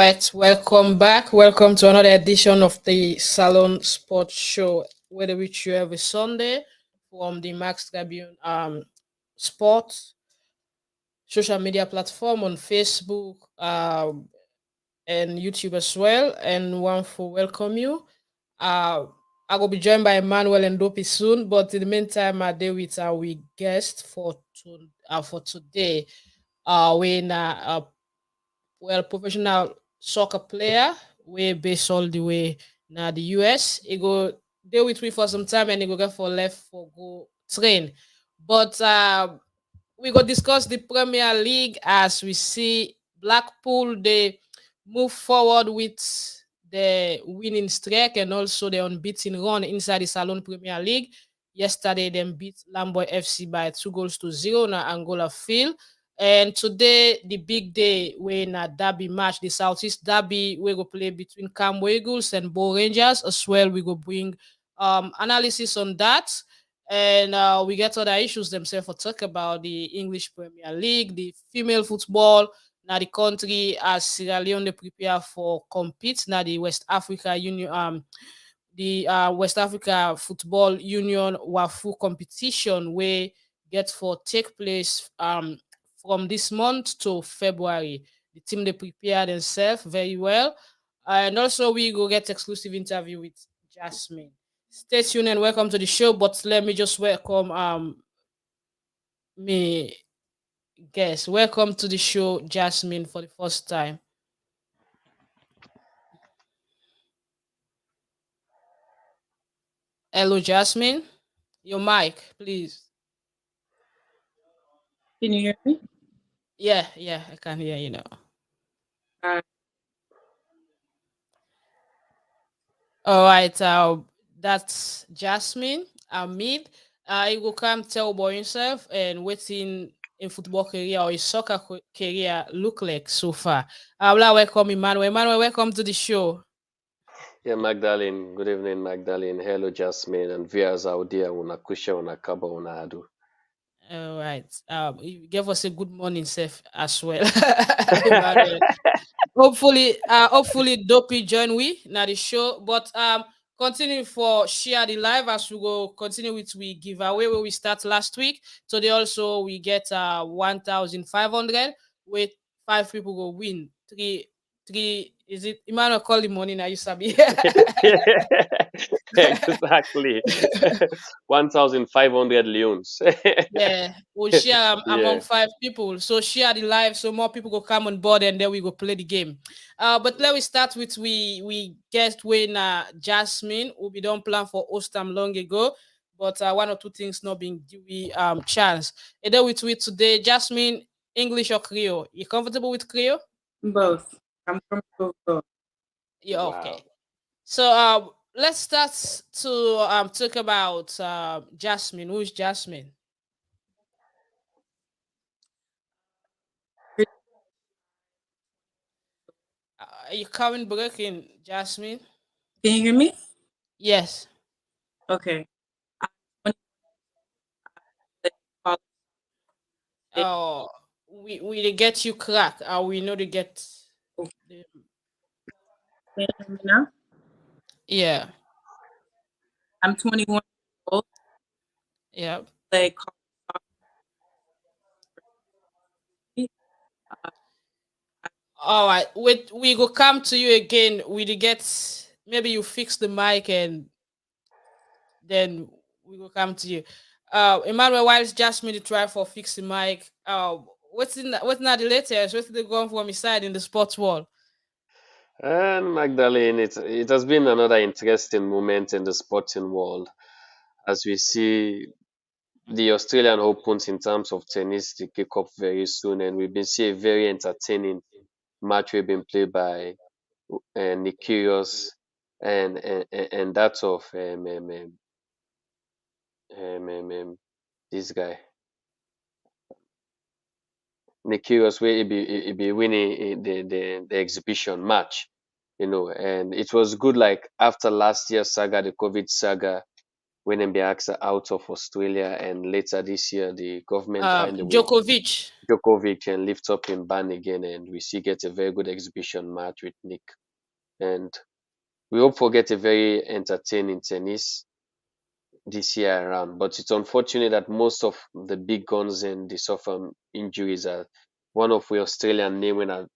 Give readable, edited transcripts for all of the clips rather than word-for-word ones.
right, welcome back. Welcome to another edition of the Salone Sports Show, where we reach you every Sunday from the Max Tribune Sports social media platform on Facebook and YouTube as well. And one for welcome you. Uh, I will be joined by Emmanuel and Dopei soon, but in the meantime, I day with our guest for today. When professional soccer player we based all the way now the US. He go deal with me for some time and he go get for left for go train. But we go discuss the Premier League as we see Blackpool they move forward with the winning streak and also the unbeaten run inside the Salone Premier League. Yesterday, they beat Lamboy FC by 2 goals to 0 na Angola Field. And today, the big day when a derby match, the Southeast Derby, we go play between Cambo Eagles and Bow Rangers as well. We go bring analysis on that. And we get other issues themselves for talk about the English Premier League, the female football. Now the country as Sierra Leone they prepare for compete. Now the West Africa Union the West Africa Football Union WAFU competition where get for take place from this month to February. The team they prepare themselves very well. And also we go get exclusive interview with Jasmine. Stay tuned and welcome to the show. But let me just welcome me guest. Welcome to the show, Jasmine, for the first time. Hello, Jasmine. Your mic, please. Can you hear me? Yeah, I can hear you now. Uh, All right, that's Jasmine Hamid. He will come tell about himself and waiting in football career or his soccer career look like so far. I will welcome Emmanuel. Emmanuel, welcome to the show. Yeah, Magdalene. Good evening, Magdalene. Hello, Jasmine, and viewers out there. Una kusha, una kaba, una adu. All right. You gave us a good morning, Seth, as well. Emmanuel. Hopefully Dopey join we now the show. But continue for share the live as we go continue with we giveaway where we start last week. Today also we get 1,500 with 5 people go win. Three is it Emmanuel call the money now you sabi. Exactly. 1,500 leons. Yeah, we'll share among Yeah. 5 people. So share the live so more people go come on board and then we go play the game. But let me start with we guessed when Jasmine will be done plan for Ostam long ago, but one or two things not being due chance. And then with today, Jasmine, English or Creole? You comfortable with Creole? both. I'm from both. Yeah, Wow. okay. So let's start to talk about Jasmine. Who's Jasmine? Are you coming breaking, Jasmine? Can you hear me? Yes. Okay. I'm 20. Oh, we they get you crack. We know they get. The, Can you hear me now? yeah. I'm 21 years old. Yeah. Play All right. We go come to you again. We get maybe you fix the mic and then we will come to you. Emmanuel, whilst Jasmine try for fix the mic. What's not the latest? What's the going from his side in the sports world? And Magdalene, it has been another interesting moment in the sporting world as we see the Australian Opens in terms of tennis to kick off very soon, and we've been seeing a very entertaining match we've been played by Nick Kyrgios and that of this guy Nick Kyrgios where he be winning the exhibition match, and it was good. Like after last year's saga, the COVID saga, when Mbiak's out of Australia, and later this year the government find a way Djokovic. Djokovic and lift up in ban again, and we see get a very good exhibition match with Nick, and we hope for get a very entertaining tennis this year around. But it's unfortunate that most of the big guns and they suffer injuries. Are one of we Australian naming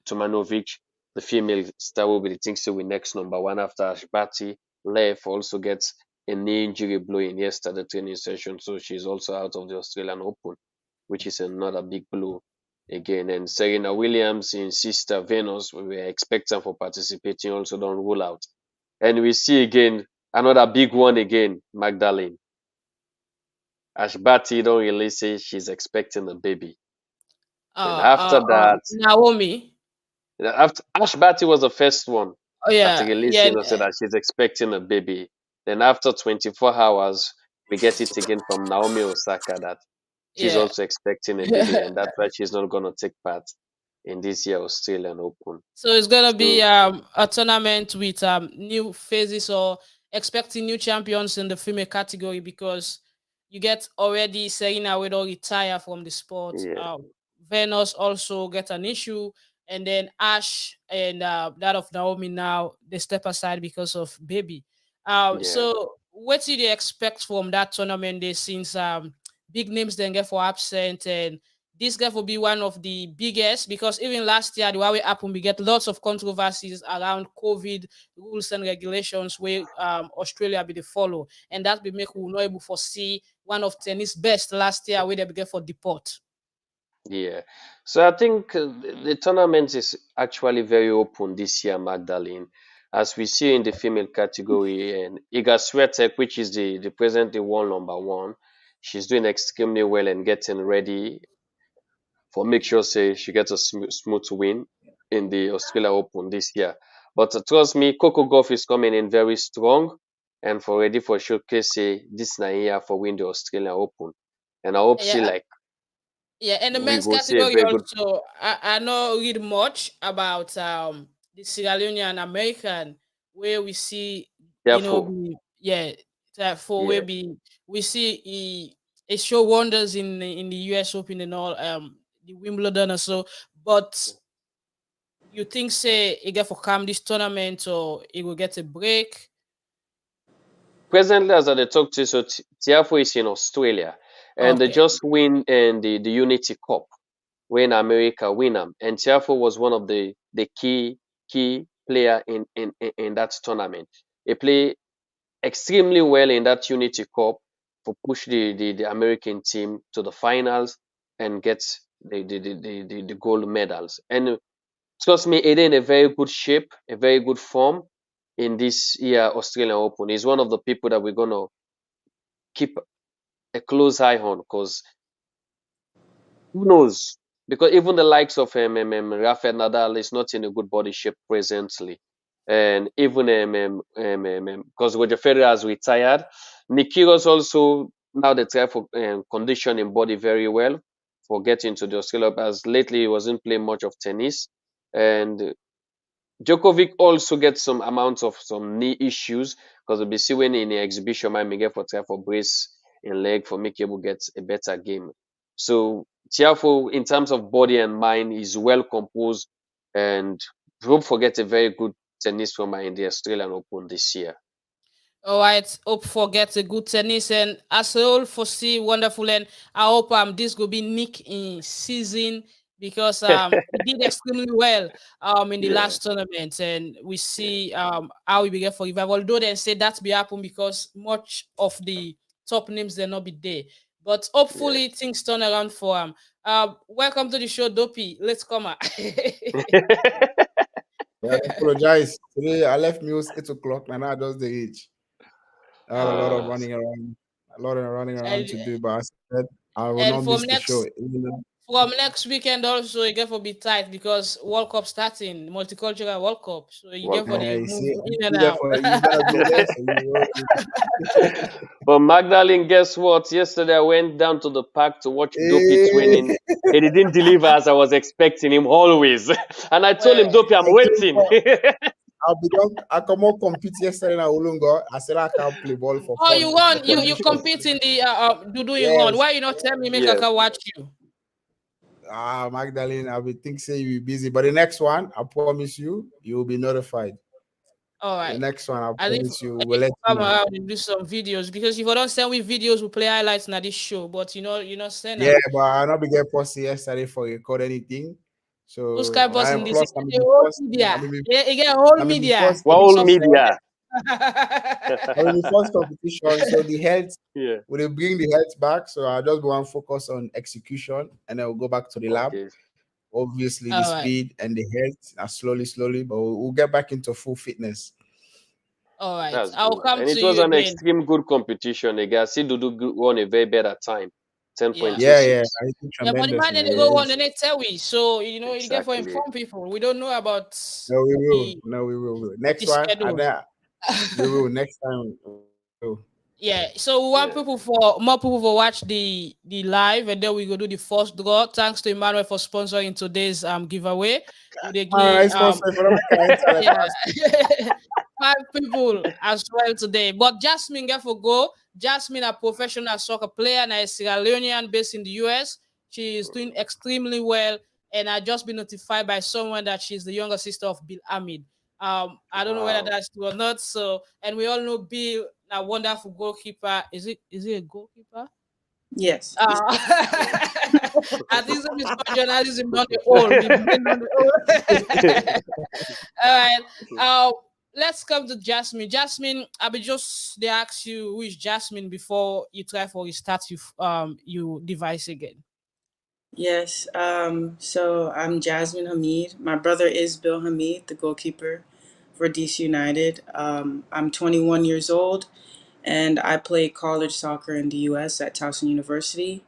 Tomanovic, the female star, will be the things to win next #1 after Ashbati left. Also gets a knee injury blow in yesterday training session, so she's also out of the Australian Open, which is another big blow again. And Serena Williams in sister Venus, we were expecting for participating, also don't rule out. And we see again another big one again, Magdalene. Ashbati don't really say she's expecting a baby. And after that, Naomi. after Ashbati was the first one Oh that yeah, released, yeah, said that she's expecting a baby. Then after 24 hours, we get it again from Naomi Osaka that she's yeah. also expecting a baby, and that's why she's not going to take part in this year Australian Open. So it's gonna be So a tournament with new phases or expecting new champions in the female category because you get already Serena will retire from the sport. yeah, Venus also get an issue, and then Ash and that of Naomi now they step aside because of baby. yeah. So what do you expect from that tournament day since big names then get for absent and this guy will be one of the biggest because even last year the Huawei happened, we get lots of controversies around COVID rules and regulations where Australia be the follow, and that be make we not able to foresee one of tennis best last year where they began for deport. Yeah. So I think the tournament is actually very open this year, Magdalene. As we see in the female category, and Iga Swiatek, which is the presently world #1, she's doing extremely well and getting ready for make sure say she gets a smooth win in the Australia Open this year. But trust me, Coco Golf is coming in very strong and for ready for showcase say this na year for win the Australian Open. And I hope see Yeah, like yeah, and the we men's go see a category very good. also, I not read much about the Sierra Leonean American where we see, Therefore, yeah, that for where yeah. we see he show wonders in the US Open and all the Wimbledon or so, but you think say he get for come this tournament or he will get a break? Presently, as I dey talk to you, so Tiafo is in Australia and they Okay. just win the Unity Cup when America win them. And Tiafo was one of the key player in that tournament. He play extremely well in that Unity Cup for push the American team to the finals and get the gold medals. And trust me, it in a very good shape, a very good form in this year Australian Open. He's one of the people that we're gonna keep a close eye on because who knows? Because even the likes of Rafael Nadal is not in a good body shape presently, and even because Roger Federer has retired, Nick Kyrgios also now they try for conditioning body very well for getting to the Australia. As lately he wasn't playing much of tennis, and Djokovic also gets some amounts of some knee issues because we'll be see when in the exhibition might get for try for brace in leg for make able get a better game. So Tiafo in terms of body and mind is well composed and don't forget a very good tennis swimmer in the Australian Open this year. All right, hope for get a good tennis and as a whole foresee wonderful and I hope this will be Nick in season because he did extremely well in the Yeah, last tournament and we see how we began for revival. Although they say that be happen because much of the top names they not be there. But yeah. hopefully things turn around for him. Welcome to the show, Dopey. Let's come. Yeah, I apologize. Today I left meals 8 o'clock and I just the age. I had a lot of uh, running around, and, to do, but I said I will and not from miss the show. next weekend also you get for be tight because World Cup starting, multicultural World Cup. So you World get for Cup. the You move see, in and out. you gotta be there for you. But Magdalene, guess what? Yesterday I went down to the park to watch Dopey Hey, training. He didn't deliver as I was expecting him always. And I told Well, him, Dopey, I'm I came waiting. for I'll be done. I come out compete yesterday in Ulungo. I said I can't play ball for Oh, fun you in the won. You condition. compete in the do you run? Yes. Why you not tell me make Yes. Kaka watch you? Magdalene, I will think say you'll be busy. But the next one, I promise you, you'll be notified. All The right. next one, I promise you, I we'll need let to you come know. around and do some videos because if I don't send me videos, we play highlights in this show. But you know, send Yeah, them. but I not be get pussy yesterday for record anything. Who's So Sky boss in and this? plus It get the whole media. It get a whole I'm in the media. first It be World support. competition. media. I'm in the first competition. So the health Yeah. will they bring the health back. So I just go and focus on execution and then we'll go back to the lab. Okay. Obviously the All right. speed and the health are slowly, but we'll get back into full fitness. All right. That's I'll good. come And to it was you an again. extreme good competition. Again, see Dudu won a very better time. Yeah. Yeah, 10.26. I think Yeah, but the man tremendously. then they go Yeah. on the next tell we. So you know you get for Exactly. inform people. We don't know about No, we will. the No, we will. Next the one, schedules. we will. Next time, we will. Yeah, so we want Yeah. people for more people for watch the live, and then we go do the first draw. Thanks to Emmanuel for sponsoring today's giveaway. We dey Man, I give sponsor for them. I can enter like yeah last week. 5 people as well today. But Jasmine get for go. Jasmine a professional soccer player and a Sierra Leonean based in the US. She is doing extremely well, and I just been notified by someone that she's the younger sister of Bill Hamid. I don't know whether Wow. that's true or not. So, and we all know Bill, a wonderful goalkeeper. Is it a goalkeeper? Yes, he's Uh, I think some is for journalism on the whole, the brain on the whole. All right. Uh, let's come to Jasmine. Jasmine, I will just they ask you who is Jasmine before you try for restart you device again. yes. So I'm Jasmine Hamid. My brother is Bill Hamid, the goalkeeper for DC United. I'm 21 years old, and I play college soccer in the U.S. at Towson University.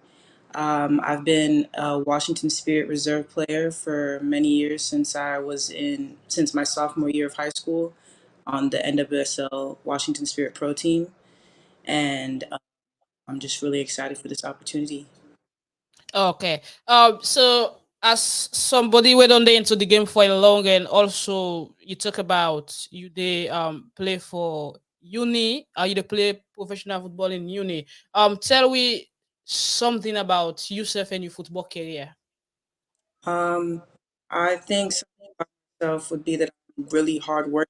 I've been a Washington Spirit reserve player for many years since my sophomore year of high school on the NWSL Washington Spirit Pro team, and I'm just really excited for this opportunity. Okay. So as somebody went on there into the game for a long, and also you talk about you they play for uni, you they play professional football in uni. Tell we something about yourself and your football career. Um, I think something about myself would be that I'm really hard work.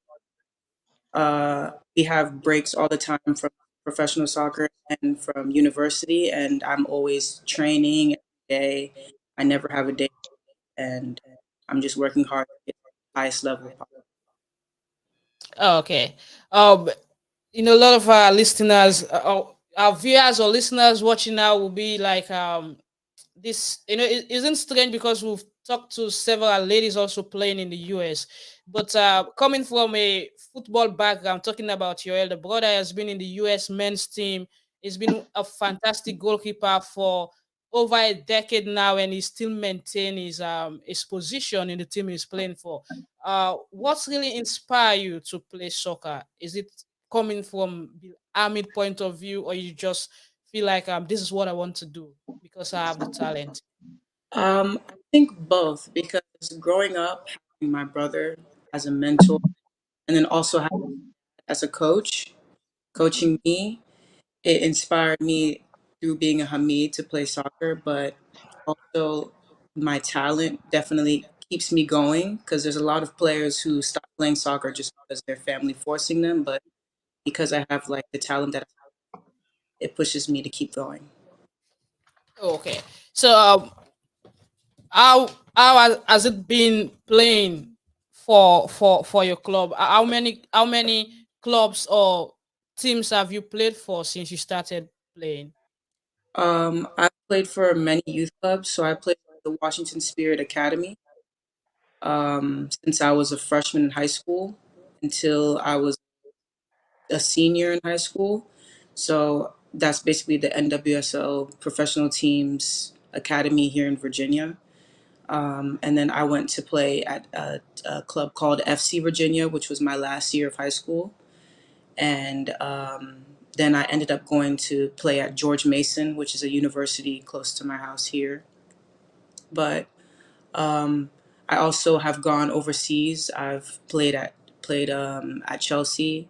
We have breaks all the time from professional soccer and from university, and I'm always training every day. I never have a day, and I'm just working hard to get to the highest level possible. Oh, okay. Um, a lot of our listeners, our viewers or listeners watching now will be like, this it isn't strange because we've talked to several ladies also playing in the US, but coming from a football background, talking about your elder brother has been in the US men's team. He's been a fantastic goalkeeper for over a decade now, and he still maintain his position in the team he's playing for. What's really inspired you to play soccer? Is it coming from the army point of view, or you just feel like this is what I want to do because I have the talent? I think both because growing up, having my brother as a mentor, and then also having as a coach, coaching me, it inspired me through being a Hamid to play soccer, but also my talent definitely keeps me going because there's a lot of players who stop playing soccer just because their family forcing them, but because I have like the talent that it pushes me to keep going. Okay, so has it been playing for your club? How many clubs or teams have you played for since you started playing? I've played for many youth clubs, so I played for the Washington Spirit Academy since I was a freshman in high school until I was a senior in high school. So that's basically the NWSL professional teams academy here in Virginia. And then I went to play at a club called FC Virginia, which was my last year of high school. And then I ended up going to play at George Mason, which is a university close to my house here. But um, I also have gone overseas. I've played at played at Chelsea.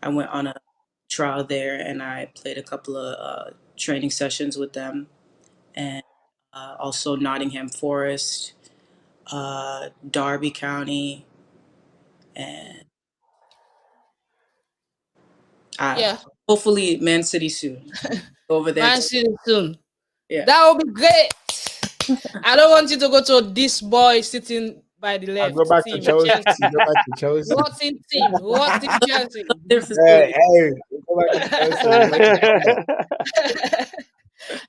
I went on a trial there, and I played a couple of training sessions with them, and also Nottingham Forest, Derby County, and uh, Yeah, hopefully Man City soon. Over there Man too. City soon. Yeah. That would be great. I don't want you to go to this boy sitting by the I go left back to team, Chelsea. Chelsea. Go back to Chelsea. Rotten team, rotten Chelsea. Their Hey, facility. hey, go back to Chelsea. We make it quiet.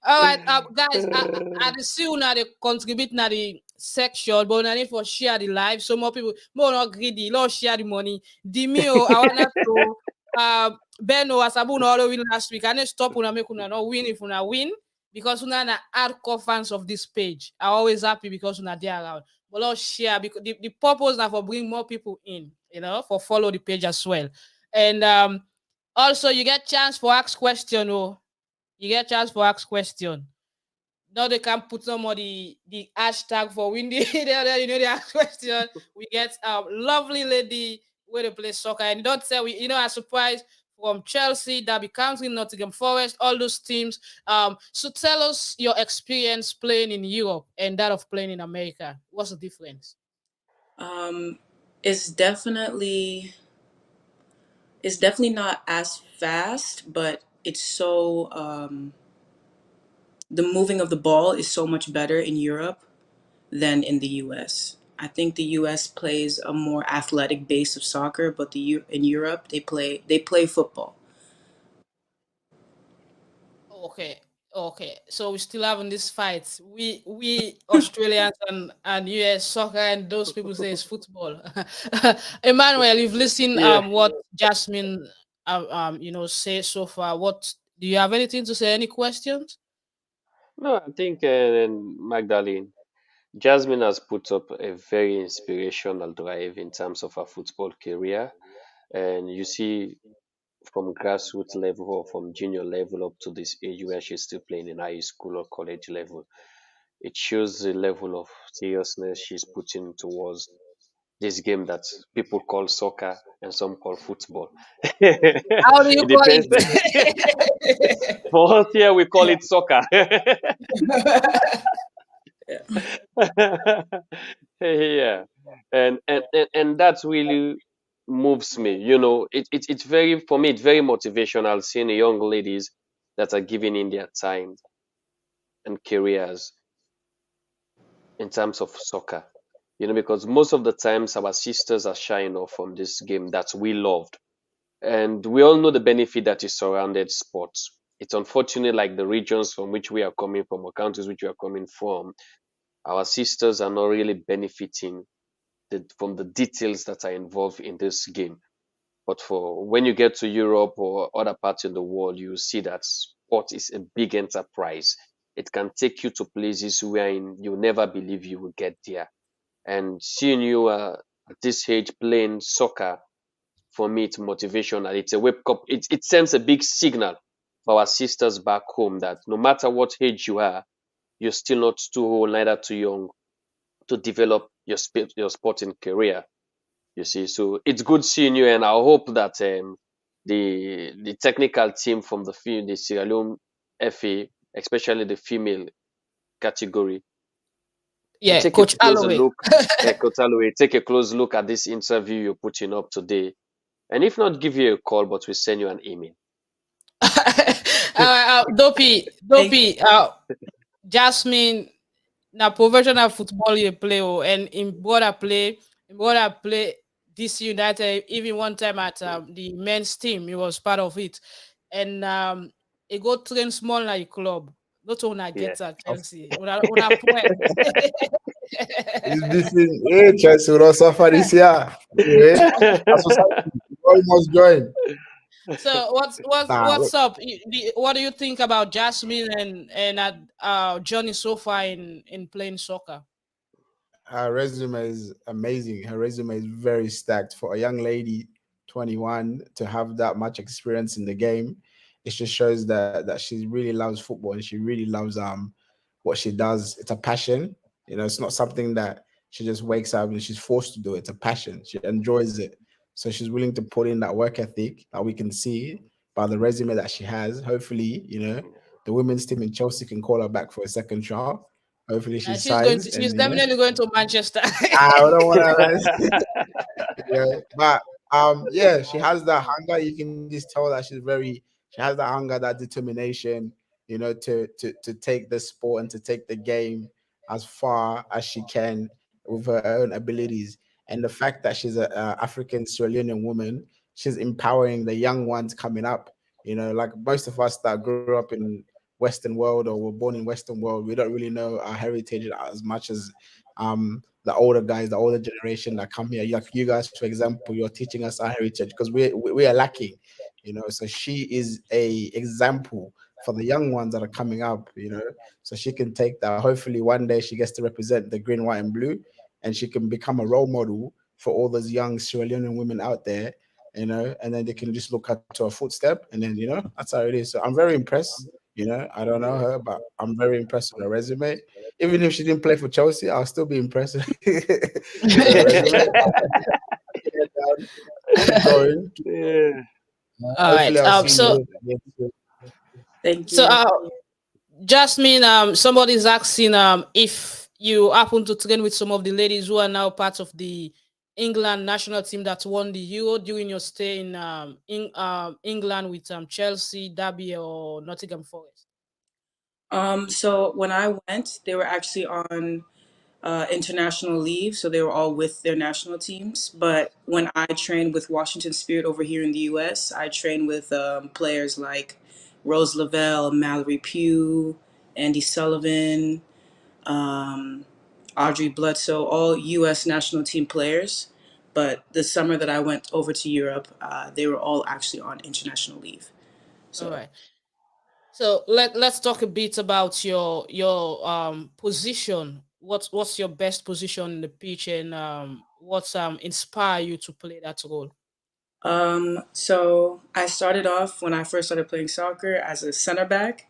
All right, guys, I see you now they contribute now the section, but I need for share the live. So more people, more not greedy, Lord share the money. Dimio, I want to Beno Asabu no all win last week. I need stop una make una not win if una win because una na hardcore fans of this page. I always happy because una there around. But Lord share because the purpose now for bring more people in, for follow the page as well. And also you get chance for ask question. Oh, you get chance for ask question. Now they can put some of the hashtag for windy. The ask question. We get lovely lady where they play soccer and don't say we a surprise from Chelsea, Derby County, Nottingham Forest, all those teams. So tell us your experience playing in Europe and that of playing in America. What's the difference? Um, it's definitely it's definitely not as fast, but it's so the moving of the ball is so much better in Europe than in the US. I think the US plays a more athletic base of soccer, but in Europe they play football. Okay. Okay. So we still having this fight. We Australians and US soccer and those people say it's football. Emmanuel, you've listened Yeah. what Jasmine say so far. What do you have anything to say? Any questions? No, I think Magdalene, Jasmine has put up a very inspirational drive in terms of her football career. And you see from grassroots level or from junior level up to this age where she's still playing in high school or college level. It shows the level of seriousness she's putting towards this game that people call soccer and some call football. How do you It call depends. it? For us here, we call it soccer. Yeah. Yeah, and that really moves me. It's very for me. It's very motivational seeing young ladies that are giving in their time and careers in terms of soccer. Because most of the times our sisters are shying off from this game that we loved. And we all know the benefit that is surrounded sports. It's unfortunate, like the regions from which we are coming from, or countries which we are coming from, our sisters are not really benefiting from the details that are involved in this game. But for when you get to Europe or other parts in the world, you see that sport is a big enterprise. It can take you to places where you never believe you will get there. And seeing you at this age playing soccer, for me, it's motivational. It's a wake up. It sends a big signal for our sisters back home that no matter what age you are, you're still not too old, neither too young to develop your sporting career. You see, so it's good seeing you, and I hope that the technical team from the Sierra Leone FA, especially the female category, will Yeah, take a Coach closer Alloway. look. Kotalo, take a close look at this interview you're putting up today, and if not, give you a call, but we send you an email. Thank Dopey, Jasmine, na professional football you play, and in brother play DC United, even one time at the men's team, he was part of it. And he go train small like club. Not when I Yeah. get at Chelsea. When I play. It's this is hey, Chelsea will not suffer this year. Anyway, a society we all must join. So what's what's Nah, what's up? What do you think about Jasmine and Johnny so far in playing soccer? her resume is amazing. Her resume is very stacked for a young lady, 21, to have that much experience in the game. It just shows that she really loves football and she really loves what she does. It's a passion. It's not something that she just wakes up and she's forced to do. It's a passion. She enjoys it. So she's willing to put in that work ethic that we can see by the resume that she has. Hopefully, the women's team in Chelsea can call her back for a second trial. Hopefully she signs, She's and definitely going to Manchester. I don't want to. Yeah, but yeah, she has that hunger. You can just tell that she has that hunger, that determination, to take the sport and to take the game as far as she can with her own abilities. And the fact that she's a African Sierra Leonean woman, she's empowering the young ones coming up. Like most of us that grew up in Western world or were born in Western world, we don't really know our heritage as much as the older guys, the older generation that come here. Like you guys, for example, you're teaching us our heritage because we are lacking, So she is a example for the young ones that are coming up, So she can take that. Hopefully, one day she gets to represent the green, white, and blue, and she can become a role model for all those young Sierra Leonean women out there, And then they can just look at to her footstep, and then that's how it is. So I'm very impressed. I don't know her, but I'm very impressed with her resume. Even if she didn't play for Chelsea, I'll still be impressed with her resume. Keep going. Yeah. All Hopefully, right. I'll see So you again soon. Thank so you. Jasmine, somebody's asking if you happen to train with some of the ladies who are now part of the England national team that won the Euro during your stay in England with Chelsea, Derby, or Nottingham Forest. So when I went, they were actually on international leave, so they were all with their national teams. But when I trained with Washington Spirit over here in the U.S., I trained with players like Rose Lavelle, Mallory Pugh, Andy Sullivan, um, Audrey Bledsoe, all U.S. national team players. But the summer that I went over to Europe, they were all actually on international leave. All So right. So let's talk a bit about your position. What's your best position in the pitch, and what's inspire you to play that role? so I started off when I first started playing soccer as a center back,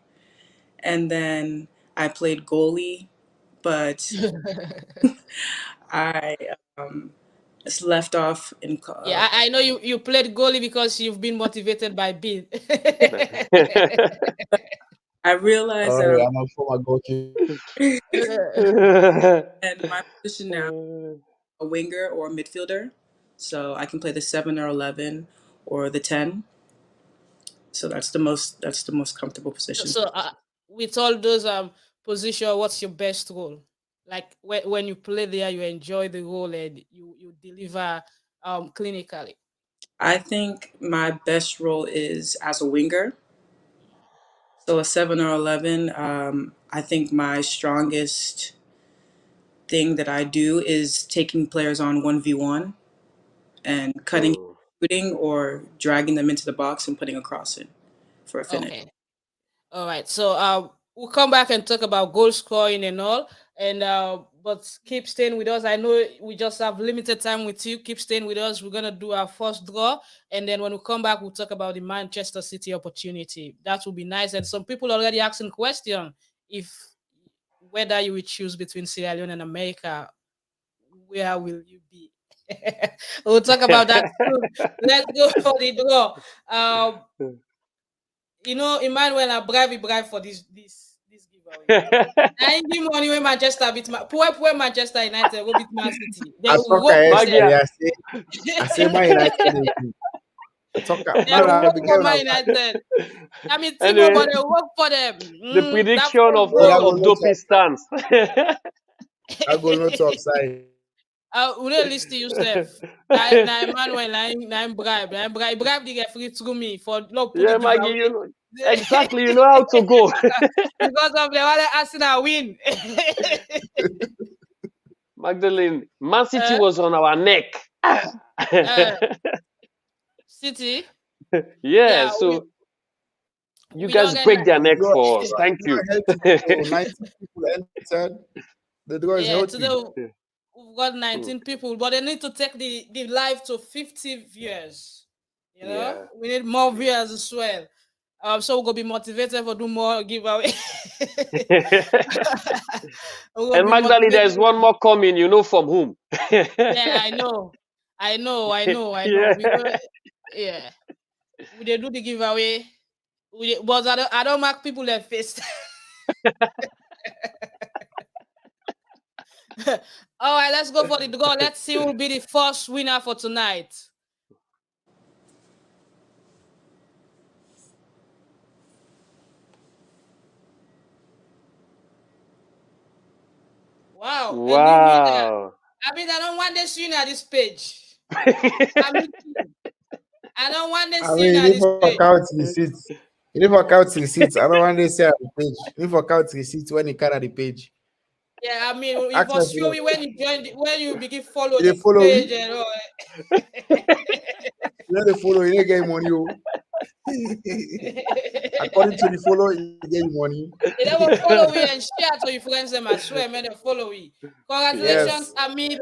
and then I played goalie, but I just left off in. Yeah, I know you played goalie because you've been motivated by Bill. I realized Oh, that I'm a former goalkeeper. and my position now a winger or a midfielder, so I can play the 7 or 11 or the 10. So that's the most comfortable position. So with all those position, what's your best role? Like when you play there, you enjoy the role and you deliver clinically. I think my best role is as a winger. So a 7 or 11. I think my strongest thing that I do is taking players on 1v1 and cutting, Mm. shooting, or dragging them into the box and putting a cross in for a finish. Okay. All right. So we'll come back and talk about goal scoring and all. And but keep staying with us. I know we just have limited time with you. Keep staying with us. We're gonna do our first draw, and then when we come back, we'll talk about the Manchester City opportunity. That will be nice. And some people already asking question if whether you will choose between Sierra Leone and America, where will you be? We'll talk about that soon. Let's go for the draw. Emmanuel and bribe for this giveaway. I give money when Manchester beat poor Manchester United will beat Man City. They I will soccer work for FC. Magia. them. I say Man United. Soccer. They will Man, work I be for getting Man out. United. I mean, Timo, Anyway, but they will work for them. the That prediction first of But of, that goal. goal of not to Dopey stands. that goal not to offside. We don't list to yourself. Now Emmanuel, now bribe the referee through me for not put the Yeah, Maggie, giveaway. you know exactly. You know how to go. Because of the other Arsenal win. Magdalene, Man City uh, was on our neck. uh, City. Yeah, Yeah, so you we don't guys get break their neck Draw, for us. Thank draw you. healthy. So 19 people entered. The draw is yeah, today healthy. we've got Mm, 19 people, but they need to take the live to 50 viewers. yeah. We need more viewers as well. So we're gonna be motivated for do more giveaway. We're gonna And be Magdalene, there's motivated. one more coming. You know from whom? Yeah, I know. I know. Yeah. We go, yeah. We dey do the giveaway. But I don't mark people their face. All right, let's go for the draw. Let's see who will be the first winner for tonight. Wow, a new winner. Wow. I mean, I don't want this winner at this page. I mean, I don't want I this mean, winner you at need this for page. count receipts. You need for count receipts. I don't want to say on the page. You need for count receipts when you can at the page. Yeah, I mean, it Access was show you you when you join, when you begin follow they the follow page you. and all. You know they follow you, they get money. Oh. According to the follow, you get money. They never follow we and share to your friends them. I swear, man, they follow we. Yeah. Congratulations, Yes. Amid.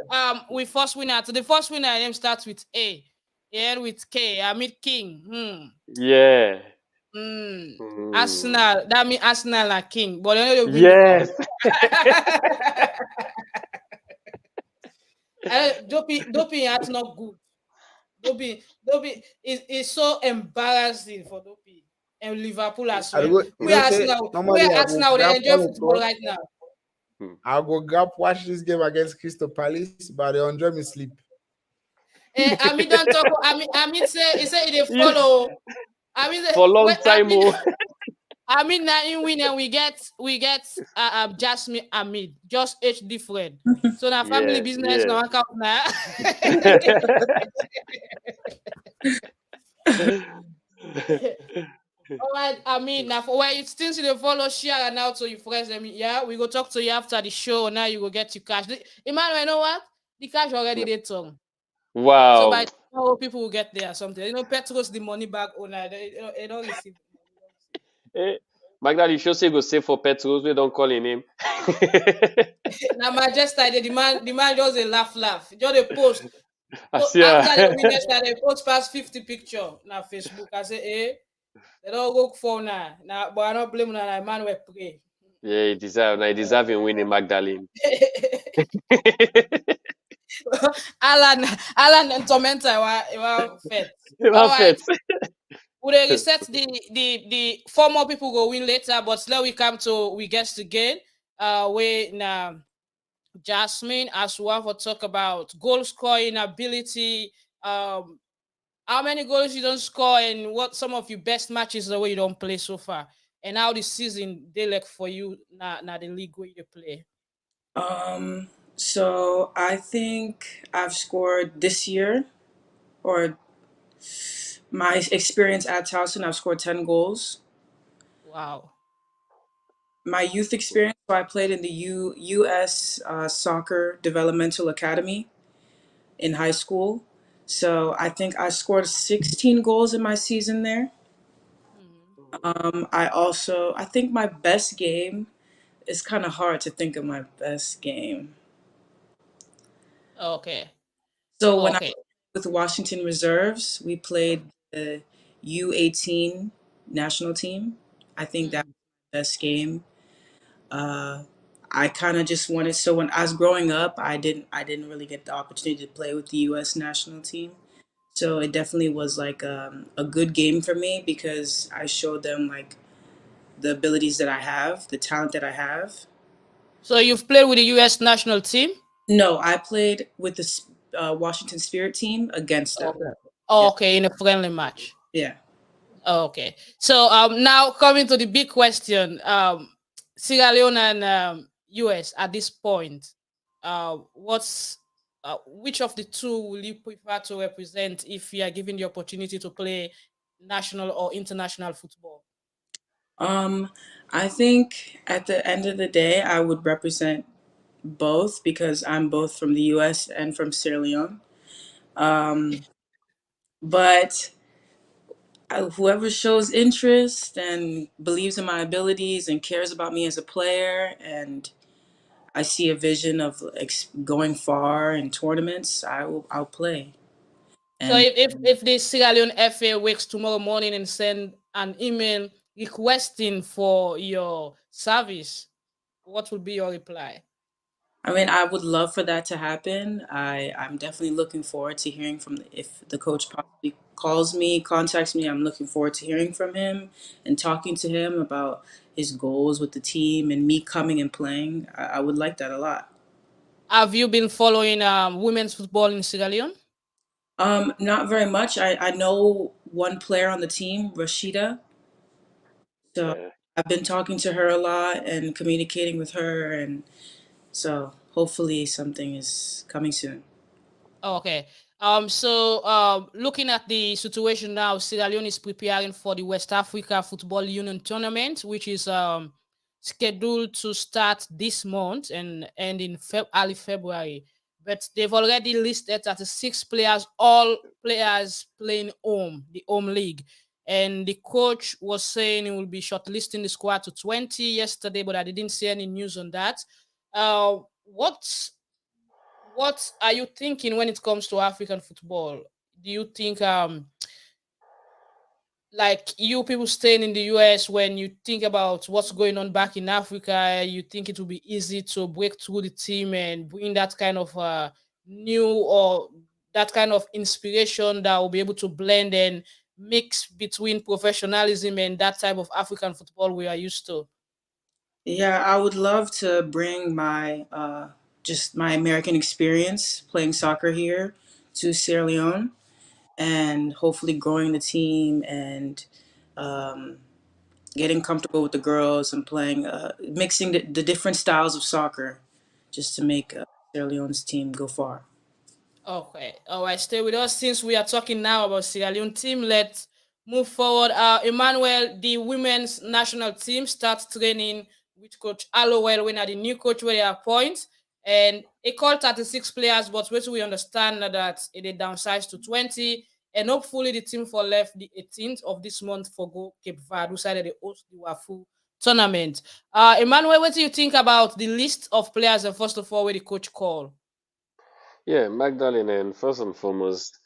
We first winner. So the first winner name starts with A, and with K. Amid King. Yeah. Hmm. Mm. Arsenal. That means Arsenal are king, but they know they win the cup. Yes. Dopey, that's not good. Dopey is so embarrassing for Dopey and Liverpool as I well. go, you know, say We normally are I go Arsenal. They grab enjoy 1 o'clock. football right now. Hmm. I'll go grab watch this game against Crystal Palace, but they enjoy me sleep. I mean, don't talk. I mean, say he say they Yeah. follow. I mean, For a when long time, oh. I mean now in win and we get Jasmine Hamid, just age different. So now family Yeah. business Yeah. now account now. All right, I mean now for where it's still the follow share and now to your friends. I mean, yeah, we go talk to you after the show. Now you go get your cash. Emmanuel, you know what? The cash already they tongue. So by Wow. tomorrow people will get there or something. You know, Petros the money bag owner. They don't receive the money. They don't receive Eh, Magdalene, you sure say go save for petrol. We don't call him name. now my just idea, the man just a laugh. Just a post. I see. After the winners that they post past 50 picture now Facebook. I say, they don't go for now. Now, but I don't blame now Emmanuel pray. Yeah, he deserve. Now he deserve him winning Magdalene. Alan and Tormenta were fed. All right. Perfect. We dey reset the 4 more people go win later, but let we come to we guess again. We now Jasmine as well for talk about goal scoring ability. How many goals you don't score and what some of your best matches the way you don't play so far, and how the season they like for you now the league where you play. So I think I've scored this year, or my experience at Towson, I've scored 10 goals. Wow. My youth experience, so I played in the U.S. Soccer Developmental Academy in high school. So I think I scored 16 goals in my season there. Mhm. I think my best game, it's kind of hard to think of my best game. Okay. So when I Okay. was with Washington Reserves, we played the U18 national team. I think that Mhm. was my best game. Uh, I kind of just wanted, so when I was growing up, I didn't really get the opportunity to play with the U.S. national team. So it definitely was like a good game for me because I showed them like the abilities that I have, the talent that I have. So you've played with the U.S. national team. No, I played with the Washington Spirit team against them. Okay. Yeah, Okay, in a friendly match. yeah. Okay. So now coming to the big question. Sierra Leone and US at this point, what's which of the two will you prefer to represent if you are given the opportunity to play national or international football? Um, I think at the end of the day, I would represent both because I'm both from the U.S. and from Sierra Leone. Um, but whoever shows interest and believes in my abilities and cares about me as a player, and I see a vision of going far in tournaments, I'll play. So And if the Sierra Leone FA wakes tomorrow morning and send an email requesting for your service, what will be your reply? I mean, I would love for that to happen. I'm definitely looking forward to hearing from if the coach possibly calls me, contacts me. I'm looking forward to hearing from him and talking to him about his goals with the team and me coming and playing. I would like that a lot. Have you been following women's football in Sierra Leone? Not very much. I know one player on the team, Rashida. So Yeah. I've been talking to her a lot and communicating with her, and so hopefully something is coming soon. Oh, okay. So looking at the situation now, Sierra Leone is preparing for the West Africa Football Union tournament, which is scheduled to start this month and end in early February. But they've already listed 36 players, all players playing the home league. And the coach was saying he will be shortlisting the squad to 20 yesterday, but I didn't see any news on that. What are you thinking when it comes to African football? Do you think like you people staying in the US, when you think about what's going on back in Africa, you think it will be easy to break through the team and bring that kind of new or that kind of inspiration that will be able to blend and mix between professionalism and that type of African football we are used to? Yeah, I would love to bring my just my American experience playing soccer here to Sierra Leone and hopefully growing the team and um, getting comfortable with the girls and playing, mixing the different styles of soccer just to make Sierra Leone's team go far. Okay. All right. Stay with us since we are talking now about Sierra Leone team. Let's move forward. Emmanuel, the women's national team starts training with Coach Allowell when the new coach where they appoint. And they call 36 players, but what we understand that they downsized to 20. And hopefully the team for left the 18th of this month for go Cape Verde, who decided they host the WAFU tournament. Emmanuel, what do you think about the list of players and first of all where the coach call? Yeah, Magdalene, and first and foremost,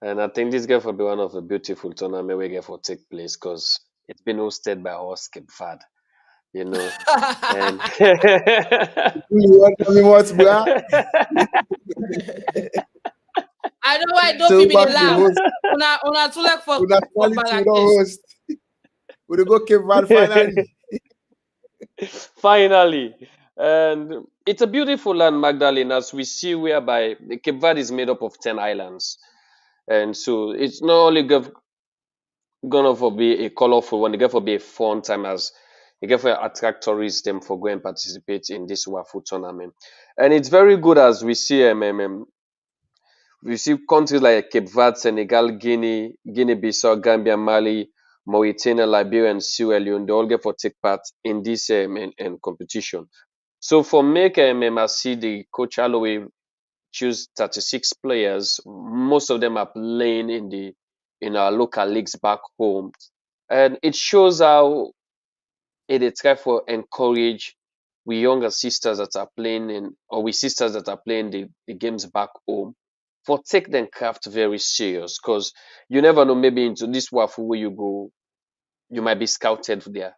and I think this going to be one of the beautiful tournament we get for take place because it's been hosted by us, Cape Verde, you know, and I mean, what's blah? I know why So Dopey be the back the laugh. host, Una too like with for nationality, we don't Barrages. host. We go Cape Verde finally. finally, and it's a beautiful land, Magdalene, as we see, whereby the Cape Verde is made up of 10 islands, and so it's not only gonna for be a colorful one, it get for be a fun time as it get for attract tourists them for go and participate in this WAFU tournament. And it's very good as we see countries like Cape Verde, Senegal, Guinea-Bissau, Gambia, Mali, Mauritania, Liberia, and Sierra Leone. They all get for take part in this competition. So for make I see the coach Alloway choose 36 players. Most of them are playing in our local leagues back home, and it shows how it try for encourage we younger sisters that are playing in or we sisters that are playing the games back home for take them craft very serious because you never know, maybe into this waffle where you go you might be scouted there.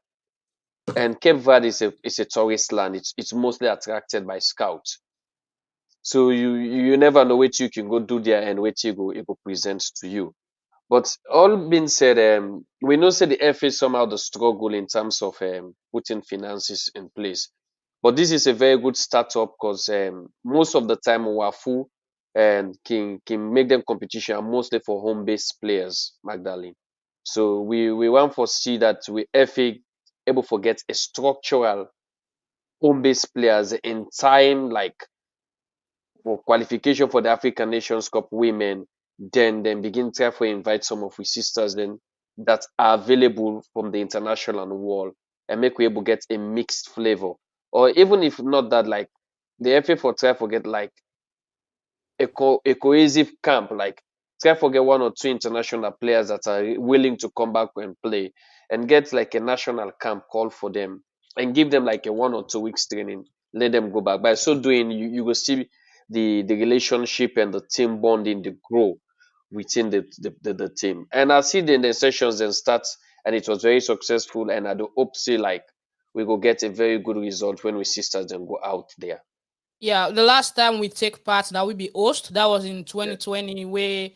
And Cape Verde is a tourist land. It's mostly attracted by scouts. So you never know what you can go do there and what you go present to you. But all being said, we know say the FA somehow the struggle in terms of putting finances in place. But this is a very good startup because most of the time Wafu and can make them competition are mostly for home based players, Magdalene. So we want to see that we FA able to get a structural home based players in time like for qualification for the African Nations Cup women, then begin to therefore invite some of we sisters then that are available from the international world and make we able get a mixed flavor. Or even if not that, like the FA for try forget like a cohesive camp, like try forget one or two international players that are willing to come back and play and get like a national camp call for them and give them like a 1 or 2 weeks training, let them go back. By so doing, you will see the relationship and the team bonding the grow within the team. And I see the sessions then start and it was very successful and I do hope see like we will get a very good result when we sisters then go out there. Yeah, the last time we take part that we be host, that was in 2020, where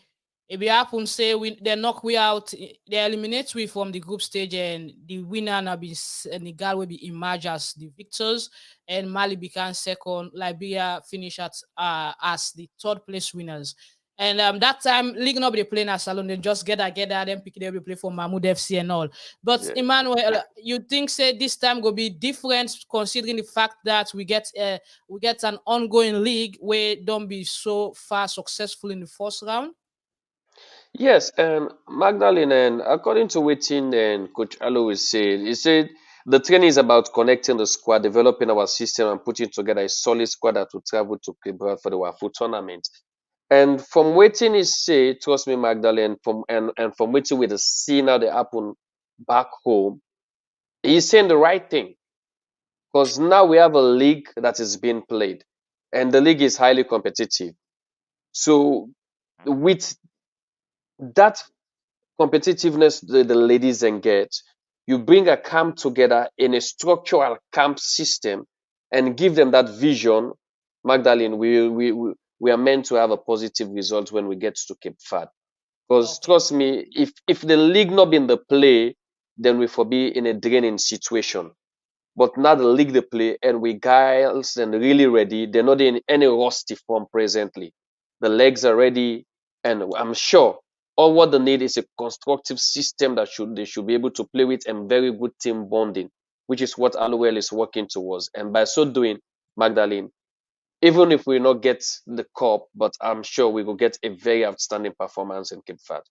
if it happen, say they knock we out, they eliminate we from the group stage, and the winner now be Senegal will be emerge as the victors, and Mali became second, Liberia finish at as the third place winners. And that time, League not be playing at Salone, they just get that, then pick it up, they play for Mahmoud FC and all. But Yeah. Emmanuel, you think say this time will be different considering the fact that we get an ongoing league where don't be so far successful in the first round? Yes, and Magdalene, and according to Waiting and Coach Alois said, he said the training is about connecting the squad, developing our system, and putting together a solid squad that will travel to Gboyah for the WAFU tournament. And from waiting he said, trust me, Magdalene, and from waiting with the see now they happen back home, he's saying the right thing. Because now we have a league that is being played, and the league is highly competitive. So with that competitiveness the ladies engage, you bring a camp together in a structural camp system and give them that vision. Magdalene, we are meant to have a positive result when we get to Cape Verde. Because Okay. trust me, if the league not be in the play, then we for be in a draining situation. But now the league they play and we guys and really ready. They're not in any rusty form presently. The legs are ready, and I'm sure all what they need is a constructive system that they should be able to play with and very good team bonding, which is what Aluel is working towards. And by so doing, Magdalene, even if we not get the cup, but I'm sure we will get a very outstanding performance in Cape Verde.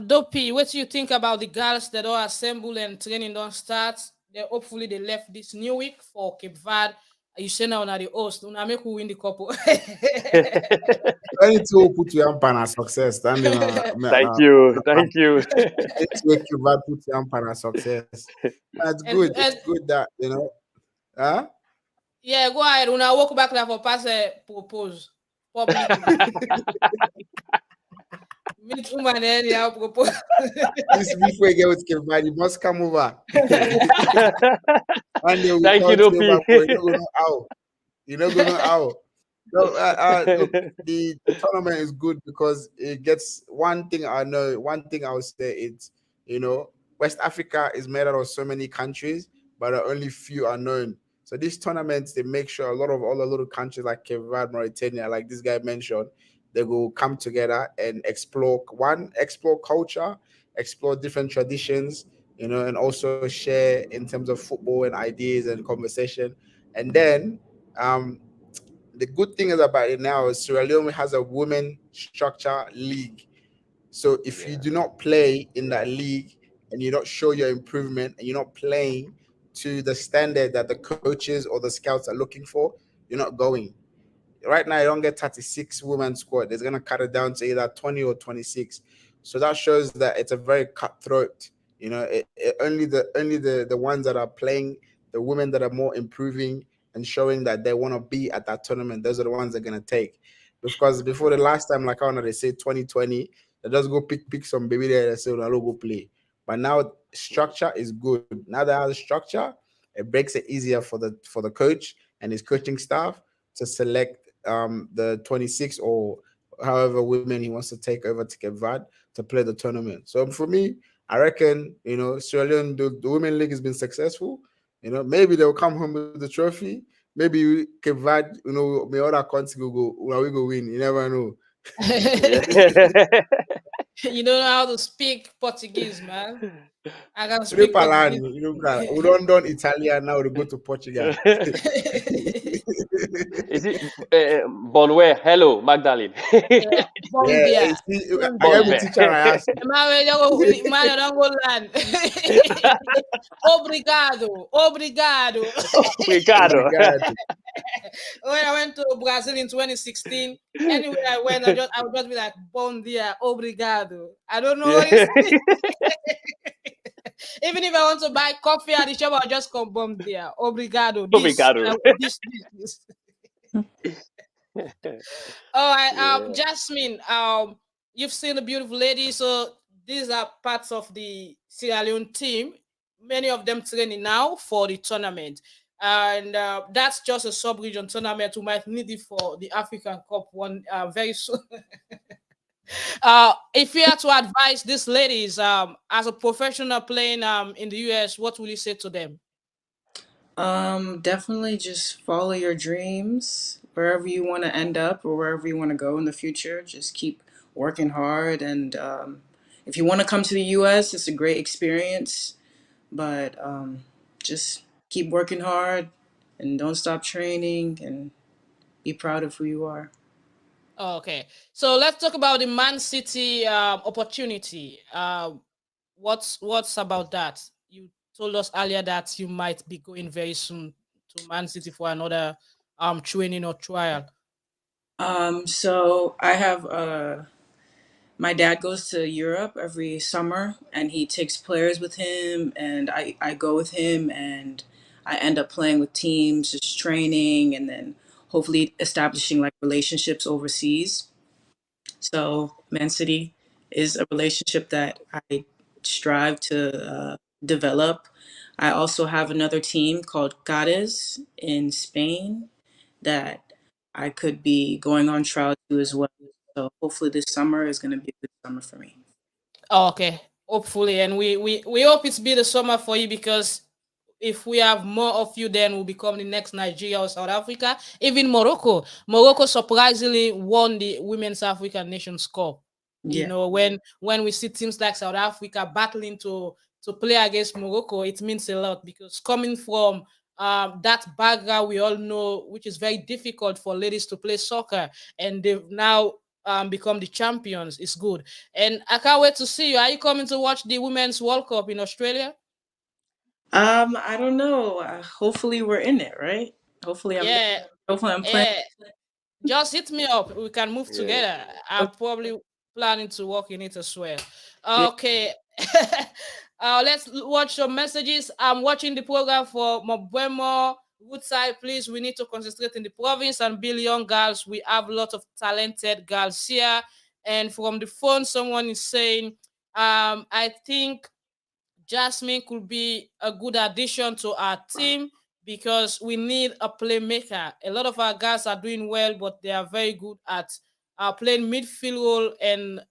Dopey, what do you think about the girls that all assemble and training don't start? They hopefully they left this new week for Cape Verde. You say now na the host, una make who win the couple. Any two put your hand success. Standing Thank you, thank you. it's make you bad put your hand success. It's good. It's and good that huh? yeah, go ahead. Una walk back there for pass propose publicly. Meet woman anyhow propose. This before you get with Kevin, you must come over. And then we Thank you, talk to you Dopey. about you don't go know how. You don't go know how. No, look, the tournament is good because it gets one thing I know. One thing I would say it's West Africa is made out of so many countries, but only few are known. So these tournaments they make sure a lot of all the little countries like Cape Verde, Mauritania, like this guy mentioned, they will come together and explore culture, explore different traditions, and also share in terms of football and ideas and conversation, and then um the good thing is about it now is Sierra Leone has a women structure league. So if you Yeah. do not play in that league and you don't show your improvement and you're not playing to the standard that the coaches or the scouts are looking for, you're not going. Right now, you don't get 36 women squad. It's gonna cut it down to either 20 or 26. So that shows that it's a very cutthroat. Only the ones that are playing, the women that are more improving and showing that they want to be at that tournament, those are the ones they're gonna take. Because before the last time, like I know they say 2020, they just go pick some baby there and say, "No, go play." But now structure is good. Now that has structure, it breaks it easier for the coach and his coaching staff to select the 26 or however women he wants to take over to Cape Verde to play the tournament. So for me, I reckon, Sierra Leone, the Women League has been successful. Maybe they'll come home with the trophy. Maybe Cape Verde, may other country we go win. You never know. Yeah. You don't know how to speak Portuguese, man. I can speak Tripalan, Portuguese. we don't done Italian now to go to Portugal. Is it Bonwe? Hello, Magdalene. Yeah, bom Yeah, dia. you see, Bom I got dia. my Bonwe. teacher and I asked Man, don't go land. Obrigado. Obrigado. Ricardo. Obrigado. When I went to Brazil in 2016, anywhere I went, I would just be like, bom dia, obrigado. I don't know what it's even if I want to buy coffee at the shop, I'll just come bom dia, obrigado. Ricardo. This. All right, Yeah. Jasmine, you've seen the beautiful lady, so these are parts of the Sierra Leone team. Many of them training now for the tournament. and that's just a sub-region tournament. We might need it for the African Cup one very soon. If you had to advise these ladies as a professional playing in the US, what will you say to them? Definitely just follow your dreams wherever you want to end up or wherever you want to go in the future. Just keep working hard, and if you want to come to the U.S., it's a great experience. But just keep working hard and don't stop training and be proud of who you are. Okay, so let's talk about the Man City opportunity. What's about that? You told us earlier that you might be going very soon to Man City for another training or trial. So I have my dad goes to Europe every summer and he takes players with him, and I go with him, and I end up playing with teams, just training, and then hopefully establishing like relationships overseas. So Man City is a relationship that I strive to develop. I also have another team called Cades in Spain that I could be going on trial to as well. So hopefully this summer is going to be a good summer for me. Oh, okay, hopefully, and we hope it's be the summer for you, because if we have more of you, then we'll become the next Nigeria or South Africa, even Morocco. Morocco surprisingly won the Women's African Nations Cup. You Yeah. know, when we see teams like South Africa battling to play against Morocco, it means a lot, because coming from that background we all know, which is very difficult for ladies to play soccer, and they've now become the champions. It's good, and I can't wait to see you. Are you coming to watch the Women's World Cup in Australia? I don't know. Hopefully we're in it, right? Hopefully I'm. Yeah, Hopefully I'm playing. yeah. Just hit me up. We can move Yeah. together. I'm Okay. probably planning to work in it as well. Yeah. Okay. Let's watch some messages. I'm watching the program for Mobwemo. Woodside, please. We need to concentrate in the province and build young girls. We have a lot of talented girls here. And from the phone, someone is saying, I think Jasmine could be a good addition to our team, because we need a playmaker. A lot of our guys are doing well, but they are very good at playing midfield role and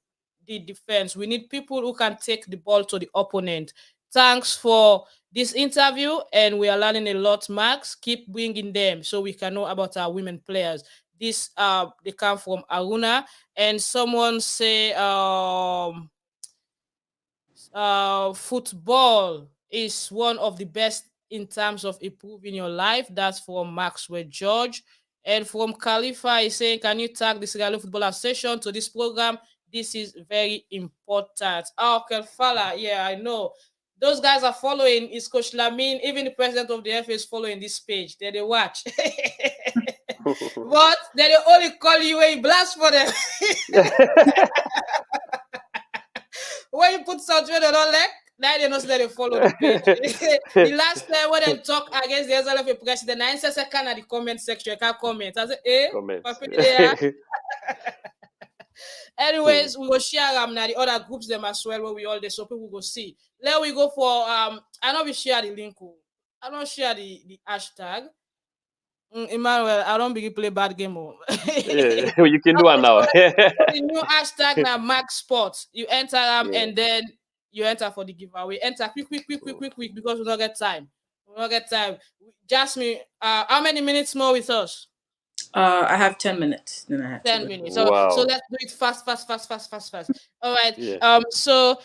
the defense. We need people who can take the ball to the opponent. Thanks for this interview, and we are learning a lot, Max. Keep bringing them so we can know about our women players. This they come from Aruna, and someone say football is one of the best in terms of improving your life. That's from Maxwell George. And from Khalifa is saying, can you tag the Sierra Leone Football Association to this program? This is very important. Oh, Kelfala, yeah, I know. Those guys are following. Is Coach Lamin, even the president of the FA is following this page. They watch. But they only call you a blast for them. When you put something on all leg, now they know that they follow the page. The last time when they talk against the SLFA president, I said second at the comment section, you can comment. I said, Comment. Papi, yeah. Anyways, we will share now the other groups them as well, where we all there, so people go see. Let we go for I know we share the link. I don't share the hashtag. Emmanuel, I don't begin play bad game. Yeah, you can do it Okay, now. so the new hashtag now Max Sports. You enter Yeah. and then you enter for the giveaway. Enter quick because we don't get time. We don't get time. Jasmine, how many minutes more with us? I have 10 minutes. Then I have to 10 go. minutes. So Wow. let's do it fast. All right. Yeah. So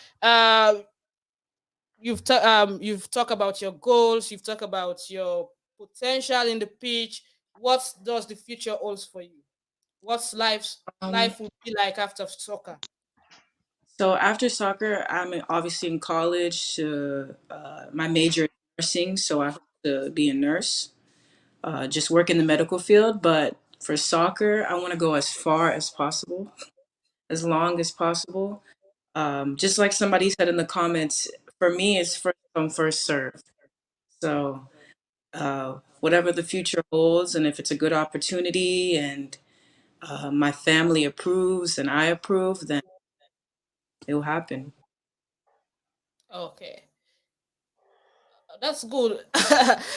you've talked about your goals, you've talked about your potential in the pitch. What does the future holds for you? What's Um, life will be like after soccer? so after soccer, obviously in college. My major is nursing, so I hope to be a nurse. Just work in the medical field. But for soccer, I want to go as far as possible, as long as possible. Just like somebody said in the comments, for me, it's first come, first serve. So whatever the future holds, and if it's a good opportunity, and my family approves and I approve, then it will happen. Okay. That's good.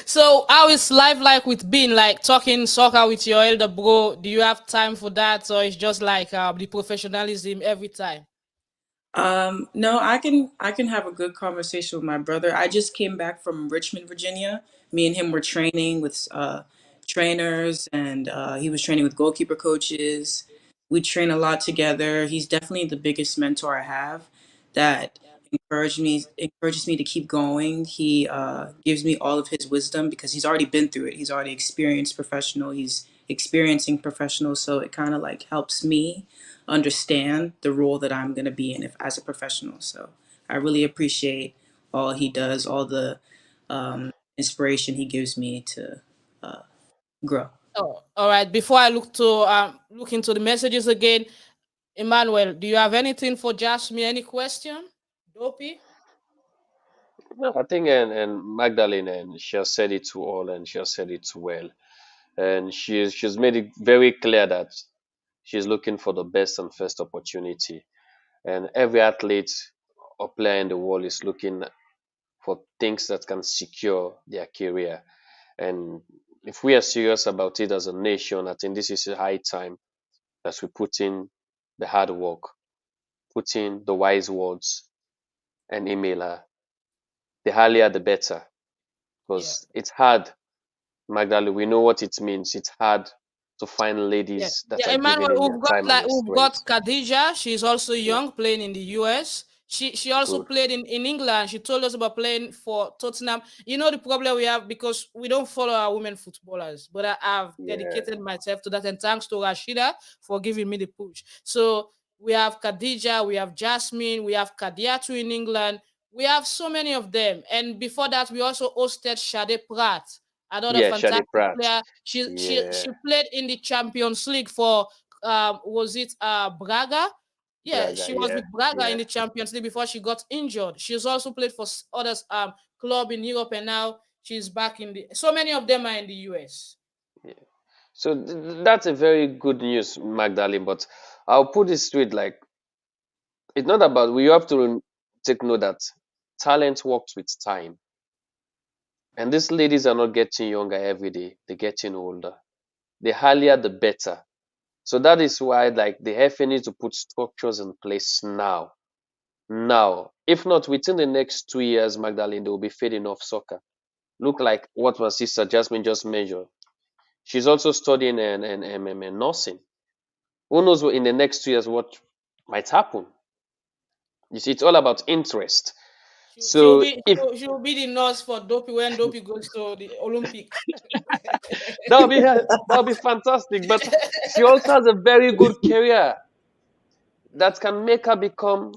So, how is life like with being like talking soccer with your elder bro? Do you have time for that, or it's just like the professionalism every time? No, I can have a good conversation with my brother. I just came back from Richmond, Virginia. Me and him were training with trainers, and he was training with goalkeeper coaches. We train a lot together. He's definitely the biggest mentor I have. That encourages me to keep going. He gives me all of his wisdom because he's already been through it. He's already experienced professional. He's experiencing professional, so it kind of like helps me understand the role that I'm going to be in if, as a professional. So I really appreciate all he does, all the inspiration he gives me to uh, grow. Oh, all right. Before I look into the messages again, Emmanuel, do you have anything for Jasmine? Any question? Dopey? No, I think and Magdalene and she has said it to all and she has said it well. And she's made it very clear that she's looking for the best and first opportunity. And every athlete or player in the world is looking for things that can secure their career. And if we are serious about it as a nation, I think this is a high time that we put in the hard work, put in the wise words, and email her. The earlier, the better, Yeah. because it's hard, Magdalene. We know what it means. It's hard to find Yeah, ladies that yeah, are Emmanuel, giving in their we've got time and their we've got strength. Khadija. She's also Yeah, young, playing in the US. She also good. played in England. She told us about playing for Tottenham. You know the problem we have because we don't follow our women footballers, but I've Yeah, dedicated myself to that, and thanks to Rashida for giving me the push. So we have Khadija, we have Jasmine, we have Kadiatu in England. We have so many of them, and before that, we also hosted Shade Pratt, another yeah, Shadi fantastic Pratt. player. She Yeah, played in the Champions League for was it Braga? Yeah, Braga. she was Yeah, with Braga in yeah, the Champions League before she got injured. She's also played for others club in Europe, and now she's back in the. So many of them are in the US. yeah. So that's a very good news, Magdalene. But I'll put it straight: like it's not about. We have to take note that talent works with time, and these ladies are not getting younger every day; they're getting older. The earlier, the better. So that is why, like, the FA needs to put structures in place now. Now, if not within the next 2 years, Magdalene, they will be fading off soccer. Look like what my sister Jasmine just mentioned. She's also studying and nursing. Who knows what in the next 2 years what might happen? You see, it's all about interest. So if She will be the nurse for Dopey when Dopey goes to the Olympics. that'll be fantastic. But she also has a very good career that can make her become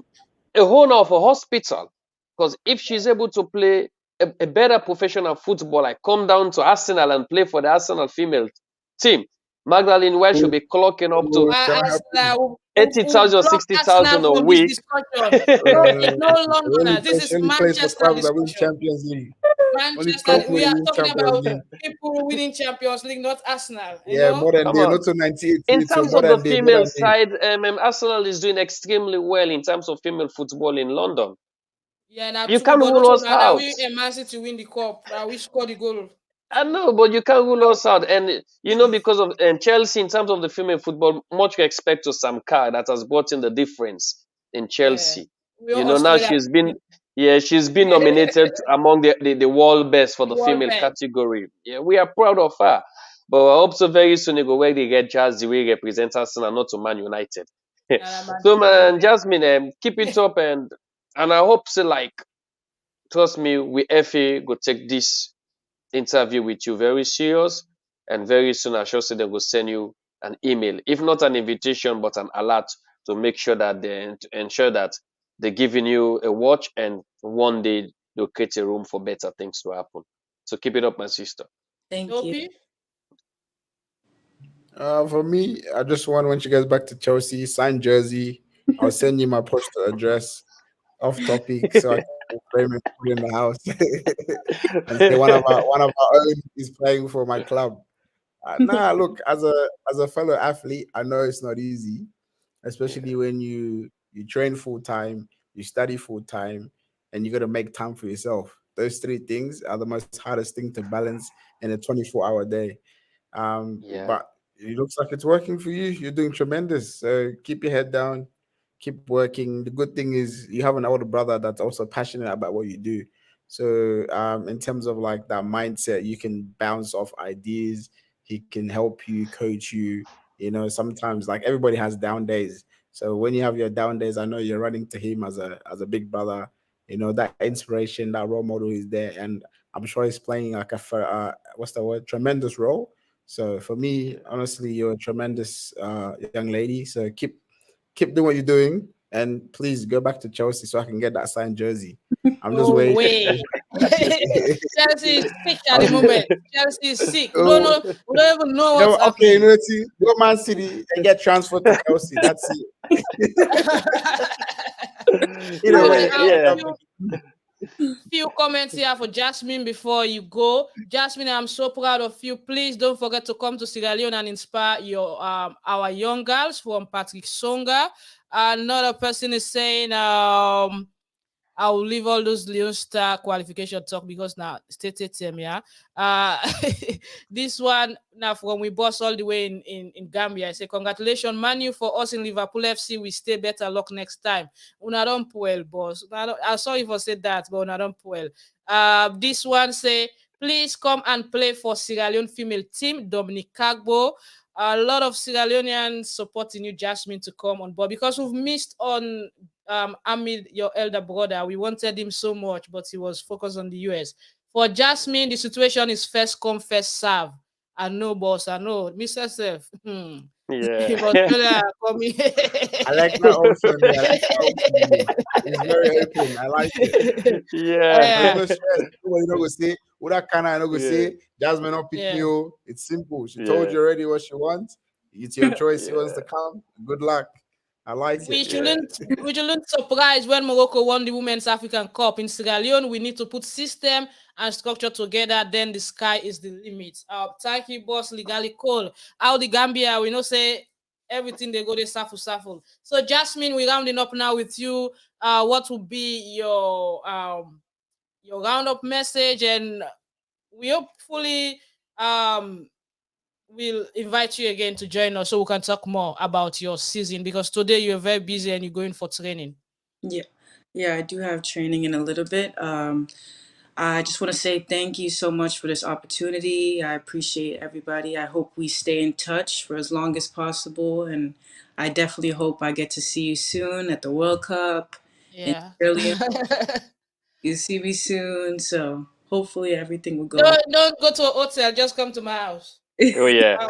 a owner of a hospital. Because if she's able to play a better professional football, like come down to Arsenal and play for the Arsenal female team, Magdalene White should Who, be clocking up to who can happen? We've 80,000 or blocked Arsenal 60,000 a from this week. discussion. No, it's no longer Only now. This is only plays for Manchester clubs that win discussion. Champions League. Only Manchester, clubs we that are win talking Champions about League. people winning Champions League, not Arsenal. You Yeah, know? modern Come day, on. not to 98 In to terms of the modern day, female modern day. side, Arsenal is doing extremely well in terms of female football in London. Yeah, now You true, can't but rule also us now that out. we a Man City win the cup, we score the goal. I know, but you can't rule us out. And because of Chelsea, in terms of the female football, much you expect to Sam Kerr that has brought in the difference in Yeah, Chelsea. we all Now Australia, she's been nominated among the world best for the the world female best. category. Yeah, we are proud of her. But I hope so very soon they go where they get Jazz the way he represents Arsenal, not to Man United. Nah, man, So man, man, Jasmine, keep it up and I hope so like trust me, we FA go take this interview with you very serious and very soon I sure say they will send you an email, if not an invitation, but an alert to make sure that to ensure that they're giving you a watch and one day they'll create a room for better things to happen. So keep it up, my sister. Thank you. Dopey. For me, I just want when she gets back to Chelsea, sign jersey. I'll send you my postal address. Off topic, so I can frame it, put it in the house, and say one of our own is playing for my club. Nah, look, as a fellow athlete, I know it's not easy, especially Yeah, when you train full time, you study full time, and you got to make time for yourself. those three things are the most hardest thing to balance in a 24-hour day. Yeah. But it looks like it's working for you. You're doing tremendous. So keep your head down, keep working. The good thing is you have an older brother that's also passionate about what you do. So in terms of like that mindset, you can bounce off ideas. He can help you, coach you. You know, sometimes like everybody has down days. So when you have your down days, I know you're running to him as a big brother. You know that inspiration, that role model is there, and I'm sure he's playing like what's the word, tremendous role. So for me, Yeah. honestly, you're a tremendous young lady. So keep doing what you're doing, and please go back to Chelsea so I can get that signed jersey. I'm just No waiting. way. Chelsea is sick at the I'm just, moment. Chelsea is sick. We don't oh, know. We don't even know you what's know, okay, you happening. know, see, go Man City and get transferred to Chelsea. That's it. Either All right. way, Yeah. Yeah. Few comments here for Jasmine before you go. Jasmine, I'm so proud of you. Please don't forget to come to Sierra Leone and inspire your our young girls from Patrick Songa. Another person is saying I will leave all those Leon Star qualification talk because now state them, yeah. Uh this one now from we boss all the way in Gambia. I say congratulations, Manu, for us in Liverpool FC. We stay better luck next time. Una don't well, boss. I saw you for say that, but una don't well. This one say please come and play for Sierra Leone female team, Dominic Kagbo. A lot of Sierra Leoneans supporting you, Jasmine, to come on board because we've missed on Hamid, your elder brother. We wanted him so much, but he was focused on the US. For Jasmine, the situation is first come, first serve. I know, boss. I know. Mr. Self. He was Yeah. really coming. I like that option there. I like that option there. It's very open. I like it. Yeah. There's Yeah, no stress. Nobody not gonna say what that kind of not gonna Yeah. say. Jasmine not pick me. yeah. Oh, it's simple. She told Yeah. you already what she wants. It's your choice. She wants to Yeah. come. Good luck. I like it. We Yeah. shouldn't we shouldn't surprise when Morocco won the Women's African Cup in Sierra Leone. We need to put system and structure together. Then the sky is the limit. Thank you, boss. Legally Cole. Out the Gambia, we know say everything they go they safu. So Jasmine, we're rounding up now with you. What will be your roundup message, and we hopefully we'll invite you again to join us so we can talk more about your season because today you're very busy and you're going for training. Yeah. Yeah, I do have training in a little bit. I just want to say thank you so much for this opportunity. I appreciate everybody. I hope we stay in touch for as long as possible. And I definitely hope I get to see you soon at the World Cup in Yeah. Australia. You see me soon. So hopefully everything will go. Don't go to a hotel, just come to my house. Oh yeah. I'll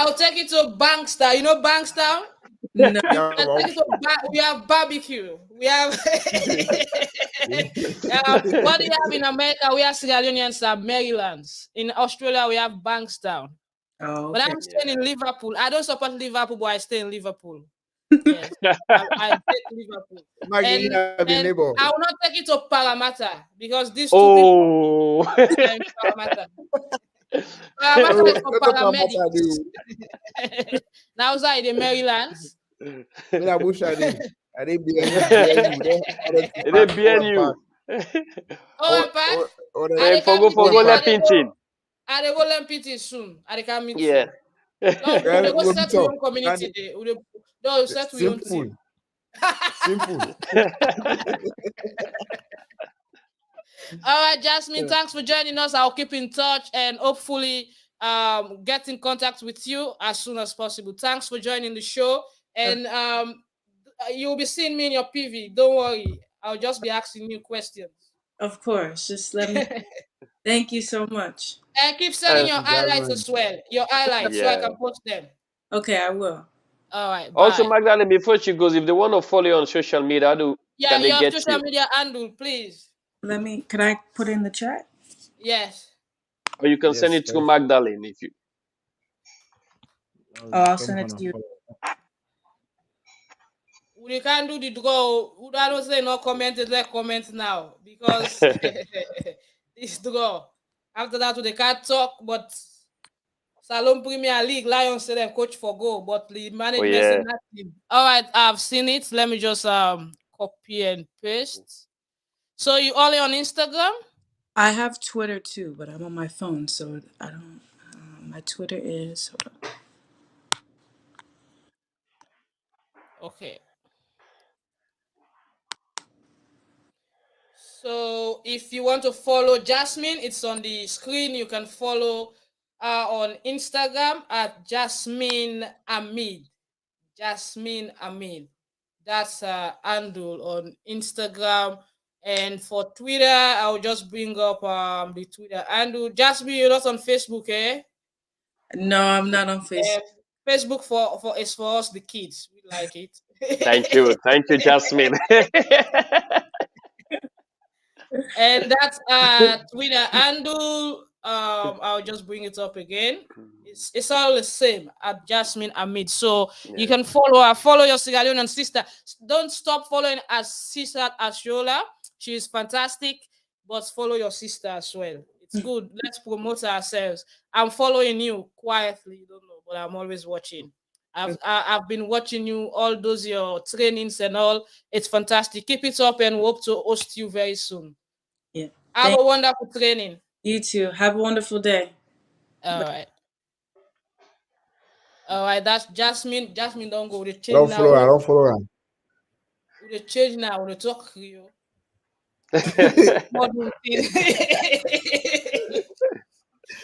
I'll take you to Bankstown. You know Bankstown? No. Yeah, I'll take well, you to we have barbecue. We have what do you have in America? We have Sierra Leoneans and Marylands. In Australia, we have Bankstown. Oh, But okay. I'm staying in Yeah. Liverpool. I don't support Liverpool, but I stay in Liverpool. Yes, I take Liverpool, Magdalene have been and neighbor. I will not take it to Parramatta because these two people Oh. are in Parramatta. No, Parramatta is for not talk about that, paramedics. dude. Now outside the Marylands. Me na bush I didn't BNU. Don't order to It back ain't forward back. BNU. Oh, and part. Order I Hey, they come meet for you. go forward back. let painting. I they go learn PT soon. I they come meet Yeah. you. No, we Well, they go we'll set meet to your up. own And community. Day. No, set to your own simple, team. simple. All right, Jasmine, thanks for joining us. I'll keep in touch and hopefully get in contact with you as soon as possible. Thanks for joining the show. And you'll be seeing me in your PV. Don't worry. I'll just be asking you questions. Of course. Just let me. Thank you so much. And keep sending Uh, Thank your you, highlights Jasmine. as well. Your highlights so I yeah. can post them. Okay, I will. All right, Also, bye. Magdalene, before she goes, if they want to follow you on social media, how do Yeah, can they your get social you? media handle, please. Can I put in the chat? Yes. Or you can send Yes, it go through for it. Magdalene if you. I'll Oh, I'll jump send on it a to you. follow. We can't do the draw. Who don't say no comment, let comment now. Because this draw. After that, they can't talk, but Salone Premier League, Lions say them coach for goal, but the Oh management say yeah. nothing. All right, I've seen it. Let me just copy and paste. So you only on Instagram? I have Twitter too, but I'm on my phone, so I don't. My Twitter is. Hold on. Okay. So if you want to follow Jasmine, it's on the screen. You can follow on Instagram at Jasmine Hamid. Jasmine Hamid. That's handle on Instagram. And for Twitter, I'll just bring up the Twitter handle. Jasmine, you're not on Facebook, eh? No, I'm not on Facebook. Facebook for is for us the kids. We like it. Thank you, Jasmine. And that's Twitter handle. I'll just bring it up again. It's all the same at Jasmine Hamid. So you Yeah. can follow her, follow your Sierra Leonean sister. Don't stop following as sister Ashola. She is fantastic, but follow your sister as well. It's good. Let's promote ourselves. I'm following you quietly, you don't know, but I'm always watching. I've been watching you all those your trainings and all. It's fantastic. Keep it up and hope to host you very soon. Yeah. Have Thank a wonderful training. you too. Have a wonderful day. All right. All right. That's Jasmine. Jasmine, don't go. We I change don't now. follow her. I don't follow her. We change now. We talk you. Model thing.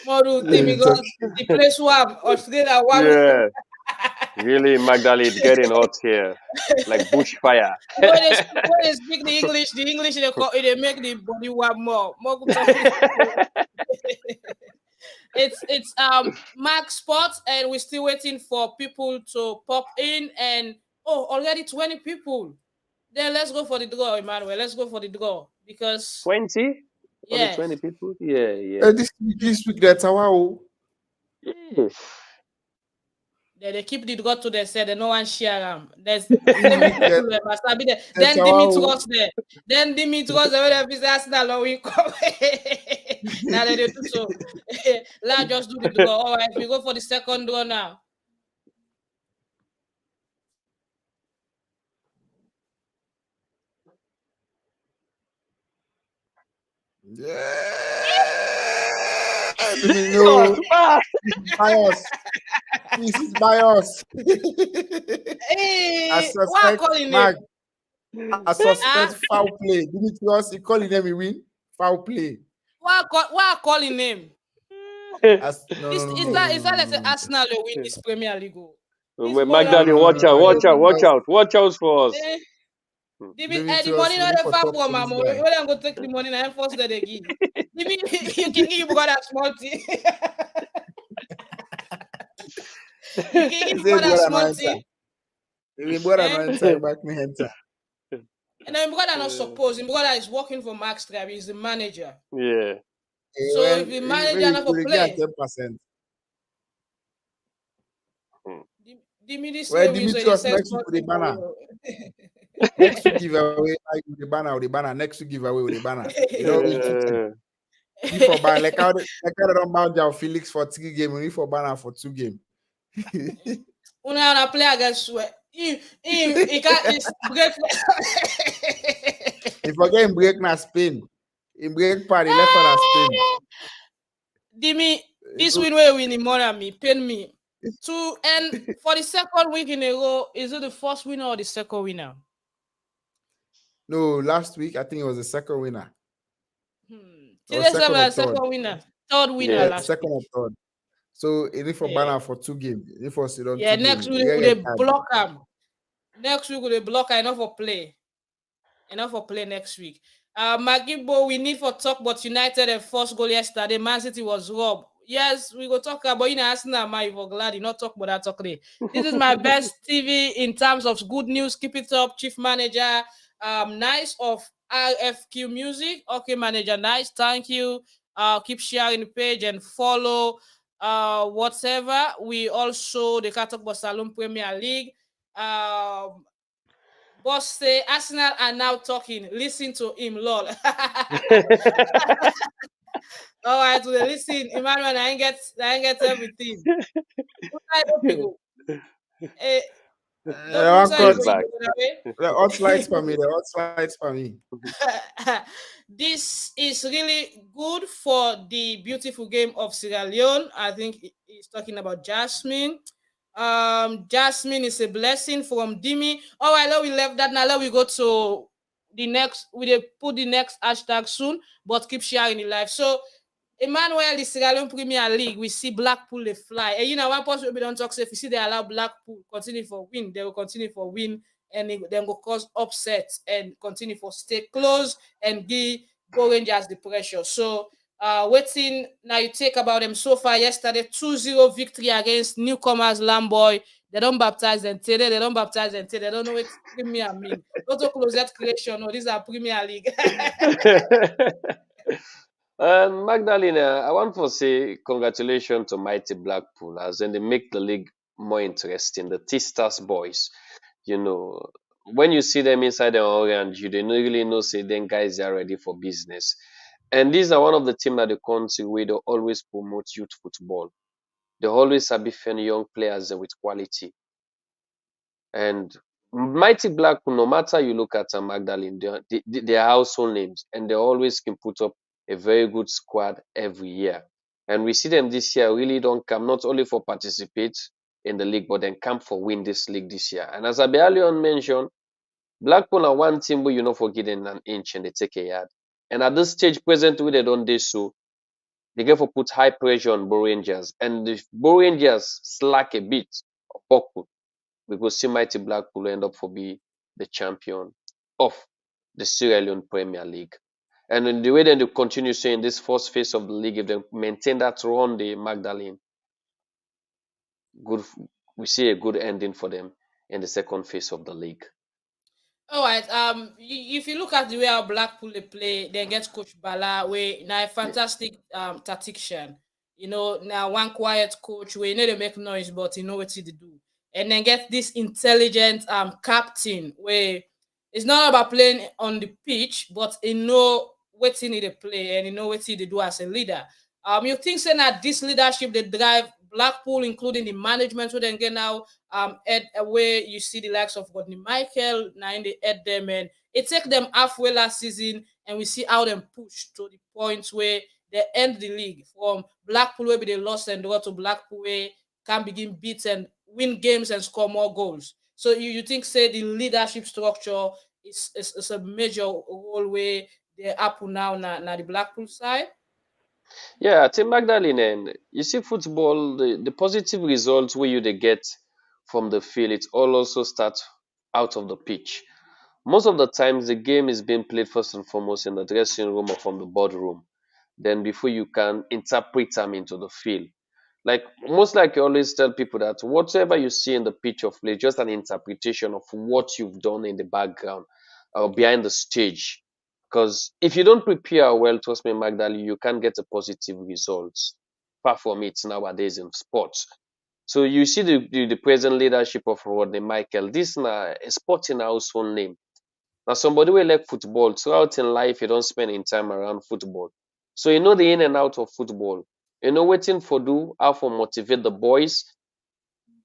Model thing Yeah, because the place where Australia one. Yeah, really, Magdalene, it's getting hot here, like bushfire. When they speak the English they make the body warm more good talking. It's Mark Sports, and we're still waiting for people to pop in. And already 20 people. Then let's go for the draw, Emmanuel. Let's go for the draw because 20? Only yes, 20 people? Yeah, yeah. this week that's wow. Yes. they keep the draw to themselves. They no one share them. There's This same week people there, but I be there. that's Then wow. Dimitros there. Then Dimitros there. When they Arsenal we come. Now they do so. Let's just do the draw. All right, we go for the second draw now. Yeah. Let me God, know. man. Bios. This is bios. I Hey, what I suspect calling him? Mag. I suspect Ah, foul play. Dimitrios, he calling them a win. Foul play. what I calling him? No, Is no, no, is no, that no, is no, that no, like no, say no. Arsenal will win this Premier League? This Well, money No, Magdalene, no, no, watch no. out, I watch don't out, watch think out, watch out for us. eh, the Dimitrios, money we not need the for far talk from to my this mom. guy. When I'm gonna take the money and force that they give. You can give brother small thing. You can He give said, brother brother, no small enter. thing. Brother, no Eh? enter. Back me enter. And then brother not supposed. Brother is working for Max Travis. He's the manager. Yeah. So if the manager When not you for get play, 10%. the this Well, way win so they Dimitrios, sell next week small with the thing for banner. you. Next week giveaway with the banner. Next week giveaway with the banner. You know, we keep it. If for banner, like how they don't bound João Felix for 3 games, we need for banner for 2 games. Una play against sweat. He can't break. If again break na Spain, in break part the left hand na Spain. Dimi, this win will win in more than me, pain me. And for the second week in a row, is it the first winner or the second winner? No, last week I think it was the second winner. Or Today's second or the third. second winner. Third winner Yeah. last Second week. or third. So it need for Yeah. banner for 2 games. It need for sit on Yeah, 2 next games. week they block him. Next week they block enough for play. Enough for play next week. Magibo, we need for talk about United and first goal yesterday. Man City was robbed. Yes, we go talk about Arsenal. My for glad you not talk about that talk today. This is my best TV in terms of good news. Keep it up, Chief Manager. Nice of RFQ Music. Okay, Manager, nice. Thank you. Keep sharing the page and follow. Whatever. We also they can talk about Salone Premier League. Boss say Arsenal are now talking. Listen to him, lol. All right, so listen, Emmanuel, I ain't get everything. Eh, Don't One sorry He's for cut. you back. going away. The hot slides for me. The hot slides for me. This is really good for the beautiful game of Sierra Leone. I think he's talking about Jasmine. Jasmine is a blessing from Dimi. All right, now we left that. Now let we go to the next. We dey put the next hashtag soon, but keep sharing the live. So Emmanuel, the Sierra Leone Premier League, we see Blackpool they fly. And you know, one person we don't talk safe. You see, they allow Blackpool continue for win. They will continue for win, and then go cause upsets and continue for stay close and give Go Rangers the pressure. So, waiting now you take about them so far yesterday 2-0 victory against newcomers Lamboy. They don't baptize them today. They don't baptize them today. They don't know what Premier mean. Not to close that creation. No, these are Premier League. Magdalene, I want to say congratulations to mighty Blackpool as then they make the league more interesting. The T-Stars boys, you know, when you see them inside the orange, you don't really know say then guys are ready for business. And these are one of the team that the country where they always promote youth football. They always sabi find young players with quality. And mighty Blackpool, no matter you look at Magdalene, they are household names, and they always can put up a very good squad every year. And we see them this year really don't come not only for participate in the league, but then come for win this league this year. And as Abialion mentioned, Blackpool are one team where you not forgetting an inch and they take a yard. And at this stage, presently they don't do so. They get for put high pressure on Bo Rangers, and if Bo Rangers slack a bit or buckle, we go see mighty Blackpool end up for be the champion of the Sierra Leone Premier League. And in the way that they continue saying this first phase of the league, if they maintain that run, the Magdalene, good, we see a good ending for them in the second phase of the league. All right. If you look at the way how Blackpool they play, they get Coach Bala, way now a fantastic tactician. You know, now one quiet coach where you know they make noise, but you know what to do. And then get this intelligent captain where it's not about playing on the pitch, but you know what he need to play and you know what he do as a leader. You think saying that this leadership they drive Blackpool, including the management, so then get now head away. You see the likes of Rodney Michael, now in the head them, and it take them halfway last season, and we see how them push to the point where they end the league from Blackpool where they lost and go to Blackpool where can begin beat and win games and score more goals. So you think say the leadership structure is a major role where they up now the Blackpool side. Yeah, I think Magdalene, and you see football, the positive results where you they get from the field, it all also starts out of the pitch. Most of the times, the game is being played first and foremost in the dressing room or from the boardroom. Then, before you can interpret them into the field. Like most like you always tell people that whatever you see in the pitch of play, just an interpretation of what you've done in the background or behind the stage. Because if you don't prepare well, trust me, Magdalene, you can't get a positive results. Far from it nowadays in sports. So you see the present leadership of Rodney Michael. This na a sporting household name. Now somebody will like football throughout in life, you don't spend in time around football. So you know the in and out of football. You know waiting for do, how for motivate the boys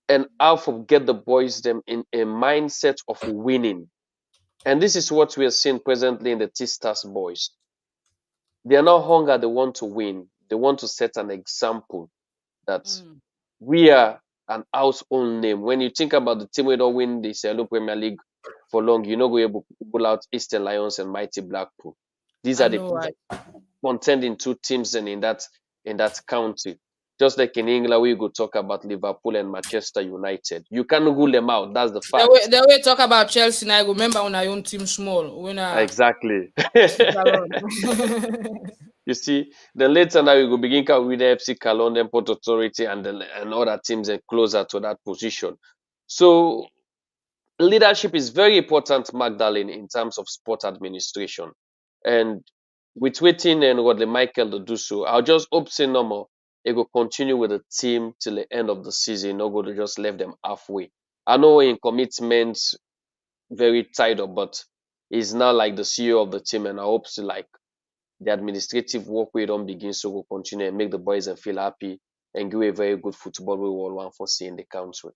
and how for get the boys them in a mindset of winning. And this is what we are seeing presently in the T-Stars boys. They are not hunger, they want to win. They want to set an example that Mm. we are an household name. When you think about the team we don't win the Salone Premier League for long, you know we able to pull out Eastern Lions and Mighty Blackpool. These I are the know, right? contending two teams and in that county. Just like in England, we go talk about Liverpool and Manchester United. You can't rule them out. That's the fact. The way talk about Chelsea, now I go remember when I own team small when I Exactly. Salone. You see, then later now you go begin with the FC Cologne, then Port Authority, and then and other teams and closer to that position. So leadership is very important, Magdalene, in terms of sport administration. And with waiting and what the Michael to do so, I'll just hope say no more. It will continue with the team till the end of the season, not going to just leave them halfway. I know in commitment, very tied up, but he's now like the CEO of the team, and I hope to like the administrative work we don't begin so will continue and make the boys and feel happy and give a very good football we all want for seeing the country.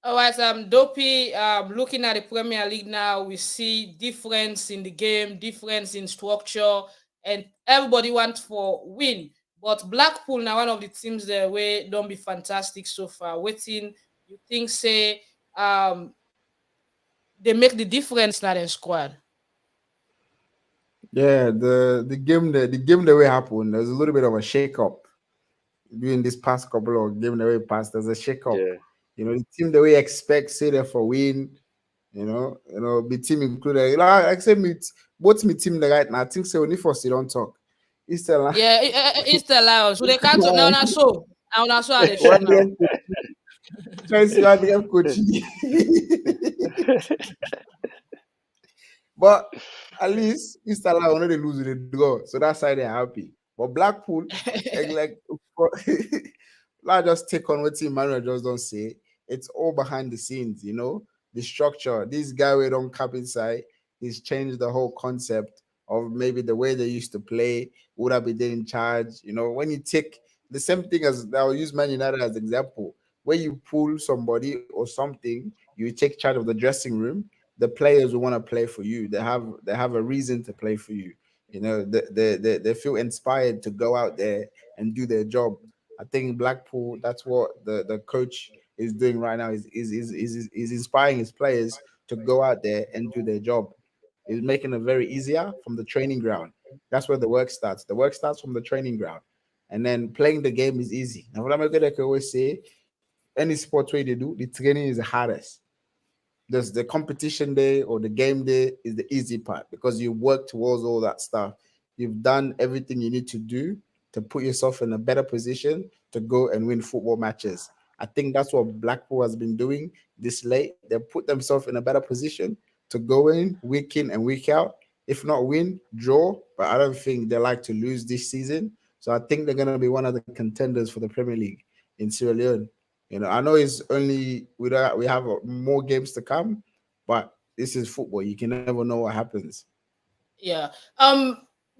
All right, Dopey, looking at the Premier League now, we see difference in the game, difference in structure, and everybody wants for win. But Blackpool now one of the teams there where don't be fantastic so far. Waiting, you think say they make the difference now in squad. Yeah, the game the way happened. There's a little bit of a shake up during this past couple of game the way passed. There's a shake up. Yeah. The team the way expect say there for win. The team included. Like I said, both me team the right now. I think so. Only for don't talk. It's still like Yeah, it's the Lions. So they can't talk now. Now so now so how they show one now. game try to see how the game coaching. But at least Easter Lion when they lose they draw. So that's why they're happy. But Blackpool, like let's just take on what Emmanuel just don't say. It's all behind the scenes. The structure. This guy we don't cap inside, he's changed the whole concept of maybe the way they used to play. Would have been there in charge? When you take the same thing as I'll use Man United as example, where you pull somebody or something, you take charge of the dressing room. The players will want to play for you. They have a reason to play for you. They feel inspired to go out there and do their job. I think Blackpool, that's what the coach is doing right now. Is inspiring his players to go out there and do their job. Is making it very easier from the training ground. That's where the work starts. The work starts from the training ground, and then playing the game is easy. Now, what I'm gonna always say, any sport where they do, the training is the hardest. There's the competition day or the game day is the easy part because you work towards all that stuff. You've done everything you need to do to put yourself in a better position to go and win football matches. I think that's what Blackpool has been doing this late. They put themselves in a better position to go in and week out. If not win, draw. But I don't think they like to lose this season. So I think they're going to be one of the contenders for the Premier League in Sierra Leone. I know it's only we have more games to come, but this is football. You can never know what happens. Yeah.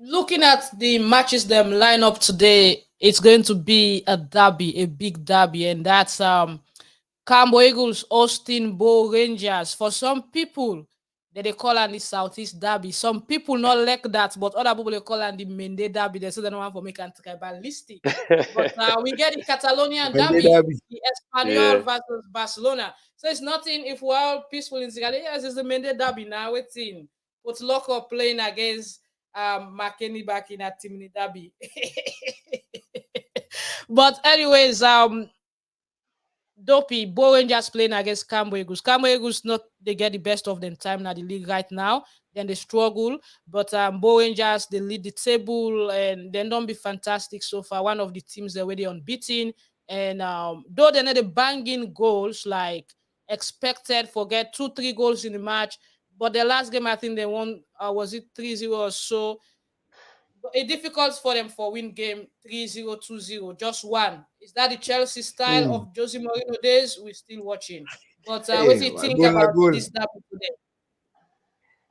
Looking at the matches them line up today, it's going to be a derby, a big derby, and that's Cambo Eagles, Austin Bow Rangers. For some people, they call on the Southeast Derby. Some people not like that, but other people they call on the Mende Derby. They say they don't want for make tribalistic. But we get the Catalonian When they Derby, derby, the Espanyol Yeah. versus Barcelona. So it's nothing if we're all peaceful in Sierra Leone. Yes, it's the Mende Derby now. Waiting. But Loco playing against McKinney back in that team in Derby. But anyways, Dopey, Bow Rangers playing against Cambo Eagles. Cambo Eagles not they get the best of them time now the league right now. Then they struggle, but Bow Rangers they lead the table and they don't be fantastic so far. One of the teams they're already unbeaten, and though they're not the banging goals like expected, forget 2-3 goals in the match. But the last game I think they won was it 3-0 or so. It difficult for them for win game 3-0, 2-0, just one. Is that the Chelsea style mm, of Jose Mourinho days? We're still watching. But what hey, do you think goal na about goal. this derby today?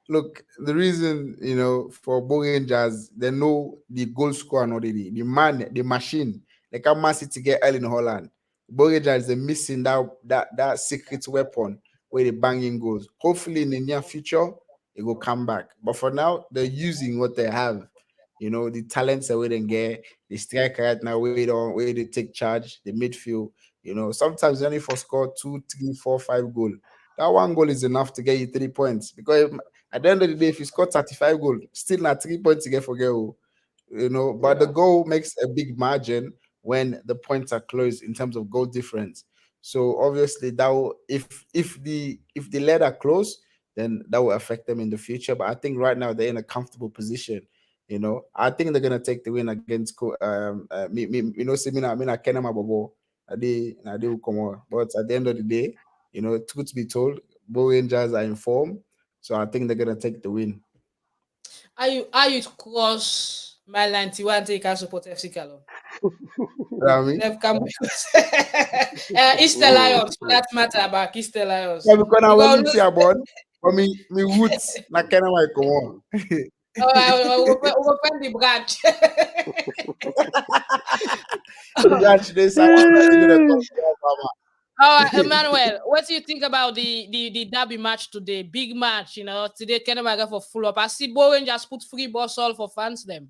Look, the reason for Bow Rangers, they know the goal scorer already, the man, the machine. Like how Man City get early in Holland. Bow Rangers they're missing that secret weapon where they banging goals. Hopefully in the near future it will come back. But for now, they're using what they have. The talents that we didn't get, the striker right now, where they take charge, the midfield. Sometimes they only for score 2, 3, 4, 5 goal. That one goal is enough to get you 3 points because at the end of the day, if you score 35 goals, still not 3 points to get for goal. But the Yeah. goal makes a big margin when the points are close in terms of goal difference. So obviously that will, if the lead are close, then that will affect them in the future. But I think right now they're in a comfortable position. I think they're gonna take the win against me, Kenneth Bobo. I will come on. But at the end of the day, truth be told, Bow Rangers are in form. So I think they're gonna take the win. Are you cross my line to one take us support FC Calo? You know what I mean? They've come Easter Mm, Lions, for that matter about Easter Lions. Yeah, because I We want go to lose. see about but me roots na Kenya might come on. Oh, I will open the branch. The branch they say I'm not even gonna come to Alabama. All right, Emmanuel, what do you think about the derby match today? Big match, today Konneh for full up. I see Bowen just put free balls all for fans them.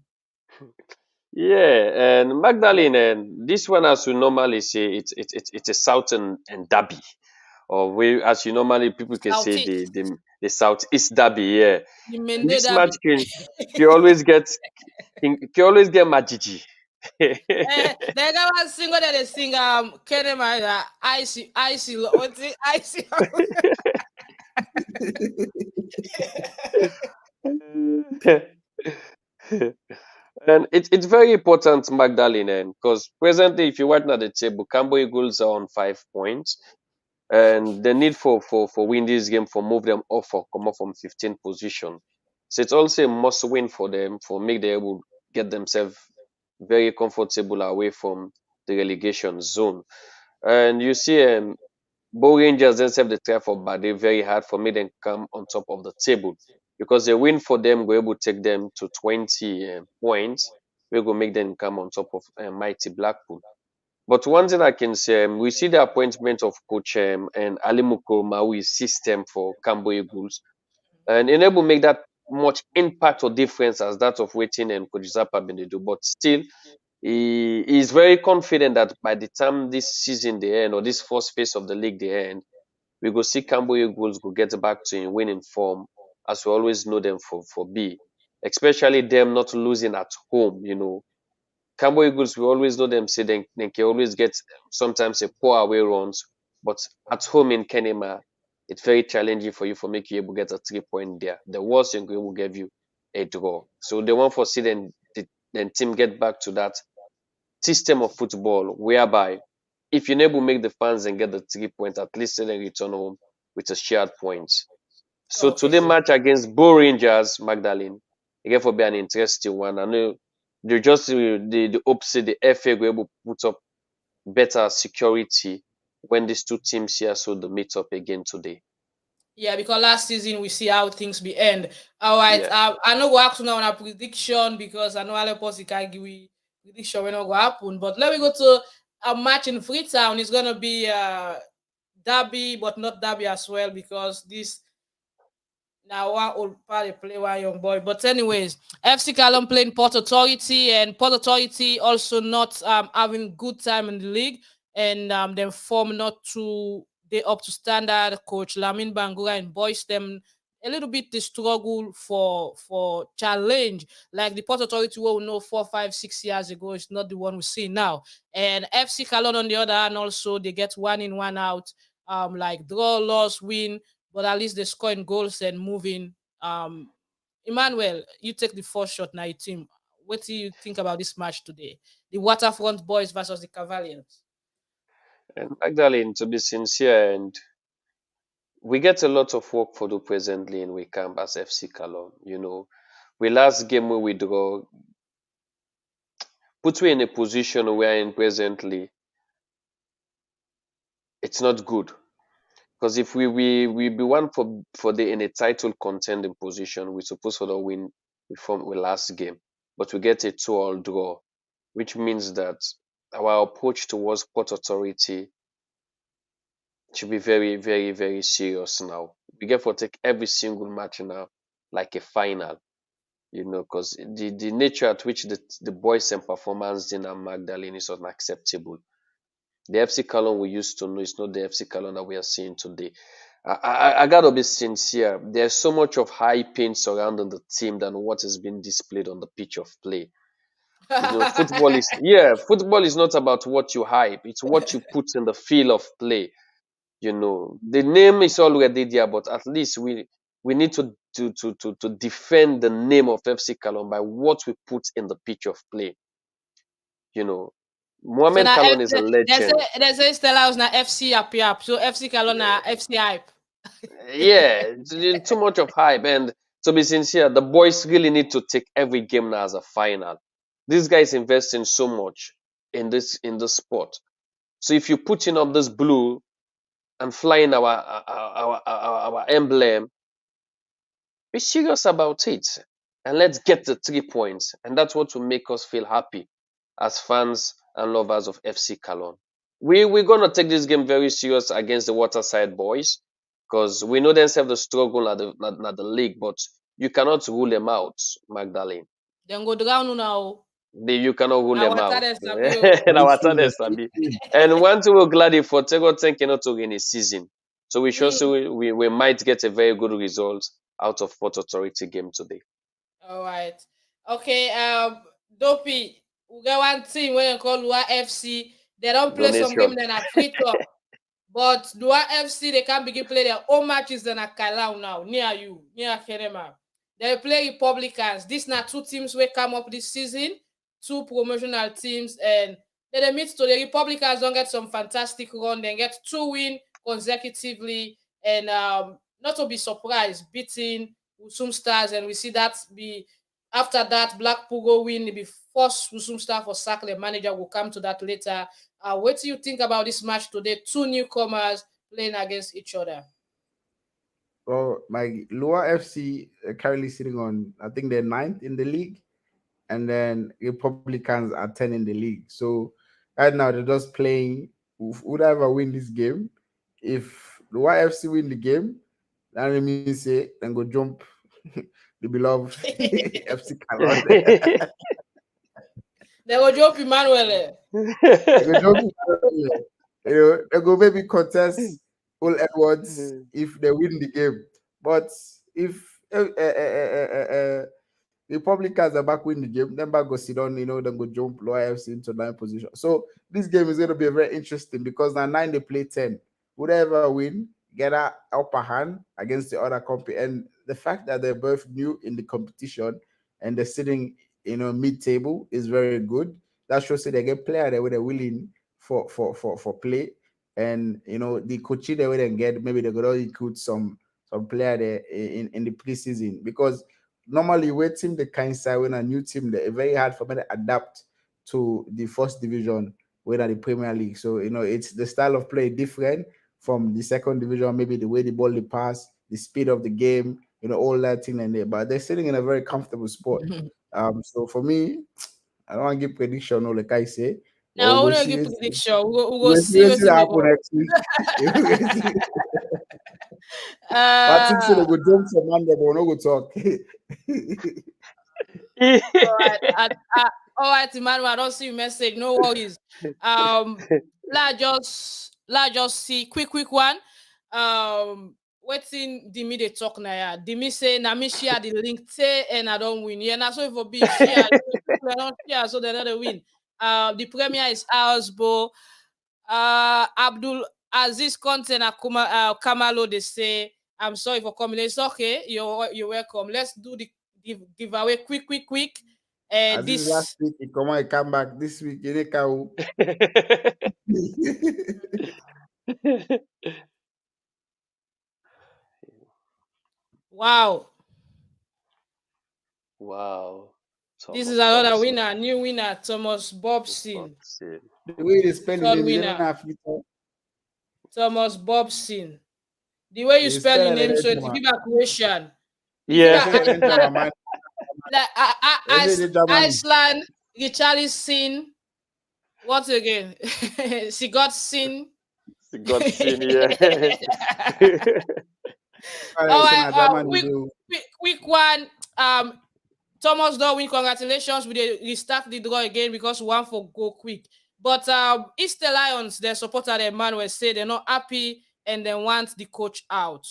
Yeah, and Magdalene, and this one, as we normally say, it's a Southern and derby, or we, as you normally people can say, Southeast, the Southeast derby. Yeah, the and Mende this match derby. can always get Majiji. They got one single that they sing Konneh icy what's it icy. And it's very important, Magdalene, because presently, if you're right at the table, Cambo Eagles are on 5 points, and the need for win this game for move them off or come off from 15th position. So it's also a must win for them for make they able get themselves very comfortable away from the relegation zone. And you see, Bow Rangers themselves they try for, but they very hard for me them come on top of the table because a win for them will able to take them to 20 points. We go make them come on top of mighty Blackpool. But one thing I can say, we see the appointment of Coach and Alimuko Maui's system for Cambo Eagles, and enable make that much impact or difference as that of waiting and Coach Zappa been do. But still, he is very confident that by the time this season they end or this first phase of the league they end, we go see Cambo Eagles go get back to in winning form as we always know them for B. Especially them not losing at home. Cambo Eagles, we always know them say they can always get sometimes a poor away runs, but at home in Kenema, it's very challenging for you for making you able to get a 3 point there. The worst you will give you a draw. So they want for see then team get back to that system of football whereby if you're able to make the fans and get the 3 points, at least then return home with a shared points. So Okay. today match against Bo Rangers, Magdalene, again for be an interesting one. I know they just the opposite the FA were able to put up better security when these two teams here so they meet up again today. Yeah, because last season we see how things be end. All right, Yeah. I know go ask now on a prediction because I know Alepos can give we prediction when it go happen. But let me go to a match in Freetown. It's gonna be derby, but not derby as well because this now one old probably play one young boy. But anyways, FC Callum playing Port Authority and Port Authority also not having good time in the league and their form not too they up to standard. Coach Lamin Bangura and boys them a little bit the struggle for challenge like the Port Authority what we know 4, 5, 6 years ago is not the one we see now. And FC Callum on the other hand also they get one in one out like draw loss win but at least they're scoring goals and moving. Emmanuel, you take the first shot now, your team. What do you think about this match today? The Waterfront Boys versus the Cavaliers. And Magdalene, to be sincere, and we get a lot of work for do presently in we camp as FC Callum. We last game where we draw put we in a position we're in presently. It's not good. Because if we be one for the in a title contending position, we supposed to win from the last game, but we get a 2-all draw, which means that our approach towards Port Authority should be very, very, very serious now. We get to take every single match now like a final, because the nature at which the boys and performance in Magdalene is unacceptable. The FC Cologne we used to know is not the FC Cologne that we are seeing today. I gotta be sincere. There's so much of hyping surrounding the team than what is being displayed on the pitch of play. Football is not about what you hype. It's what you put in the field of play. The name is already there, but at least we need to defend the name of FC Cologne by what we put in the pitch of play. So Mohamed now Cologne is a legend. there's a Stella was now FC up. So FC Calona FC hype. Yeah, too much of hype. And to be sincere, the boys really need to take every game now as a final. These guys investing so much in this sport. So if you putting up this blue and flying our emblem, be serious about it. And let's get the 3 points. And that's what will make us feel happy as fans and lovers of FC Cologne. we're gonna take this game very serious against the Waterside boys, because we know themselves the struggle at the league, but you cannot rule them out, Magdalene. Then go down now. You cannot rule them Our out. talent sabi o. And Very our serious. talent sabi. And one thing we're glad if for Tego Ten cannot to win a season. So we sure say we might get a very good result out of Port Authority game today. All right. Okay. Dopey, we got one team where you call Lua FC. They don't play some Donation. game then a free top. But Lua FC, they can begin play their own matches than a Kailau now, near you, near Kenema. They play Republicans. These are two teams will come up this season, two promotional teams, and then they meet to the Republicans don't get some fantastic run, they get 2 wins consecutively, and not to be surprised, beating Usum Stars, and we see that be after that Blackpool go win, it be first Usum Star for sack. The manager will come to that later. What do you think about this match today? Two newcomers playing against each other. Well, my Lower FC currently sitting on, I think they're 9th in the league, and then Republicans are 10 in the league. So right now they're just playing whoever win this game. If Lower FC win the game, that means say then go jump the beloved FC Salone. They will jump Emmanuel. They go jump, they go maybe contest All Edwards if they win the game. But if Republicans are back win the game, then back go sit down, then go jump Lower FC into 9th position. So this game is going to be very interesting because now 9 they play 10. Whoever win, get an upper hand against the other company. And the fact that they're both new in the competition and they're sitting, mid-table is very good. That shows that they get player that they're willing for play. And the coaching they will get, maybe they're gonna include some player there in the preseason, because normally we team the kind side when a new team, they're very hard for me to adapt to the first division when at the Premier League. So it's the style of play different from the second division, maybe the way the ball they pass, the speed of the game, all that thing and there. But they're sitting in a very comfortable spot. So for me, I don't want to give prediction or like I say. Now, We'll we go don't see give it. prediction. We'll We'll see see what's what in the happen go. next week. But I think so they go jump some man, but we're not go talk. All right, Emmanuel. I don't see your message. No worries. Let's just see quick one. Waiting Dimi they talk now. Yeah. Dimi say na me share the link and I don't win. Yeah, now so if it be share, people don't share, so they don't win. The premier is ours, but Abdul Aziz Content Kamalo, they say, I'm sorry for coming. It's okay. You're welcome. Let's do the giveaway quick. As this last week, he come back this week. You know, wow. Wow. This Thomas is another Bobson. winner, new winner, Thomas Bobson. the way they spell Third it, they don't winner, have to talk. Thomas Bobson. The way you They spell the spell name, it, so it's give a question. Yeah. Iceland, Richarlison. What again? She got seen. She got seen, yeah. All right, quick one. Thomas Darwin, congratulations. We restart the draw again because one for go quick. But Easter Lions, their supporter Emmanuel say they're not happy and they want the coach out.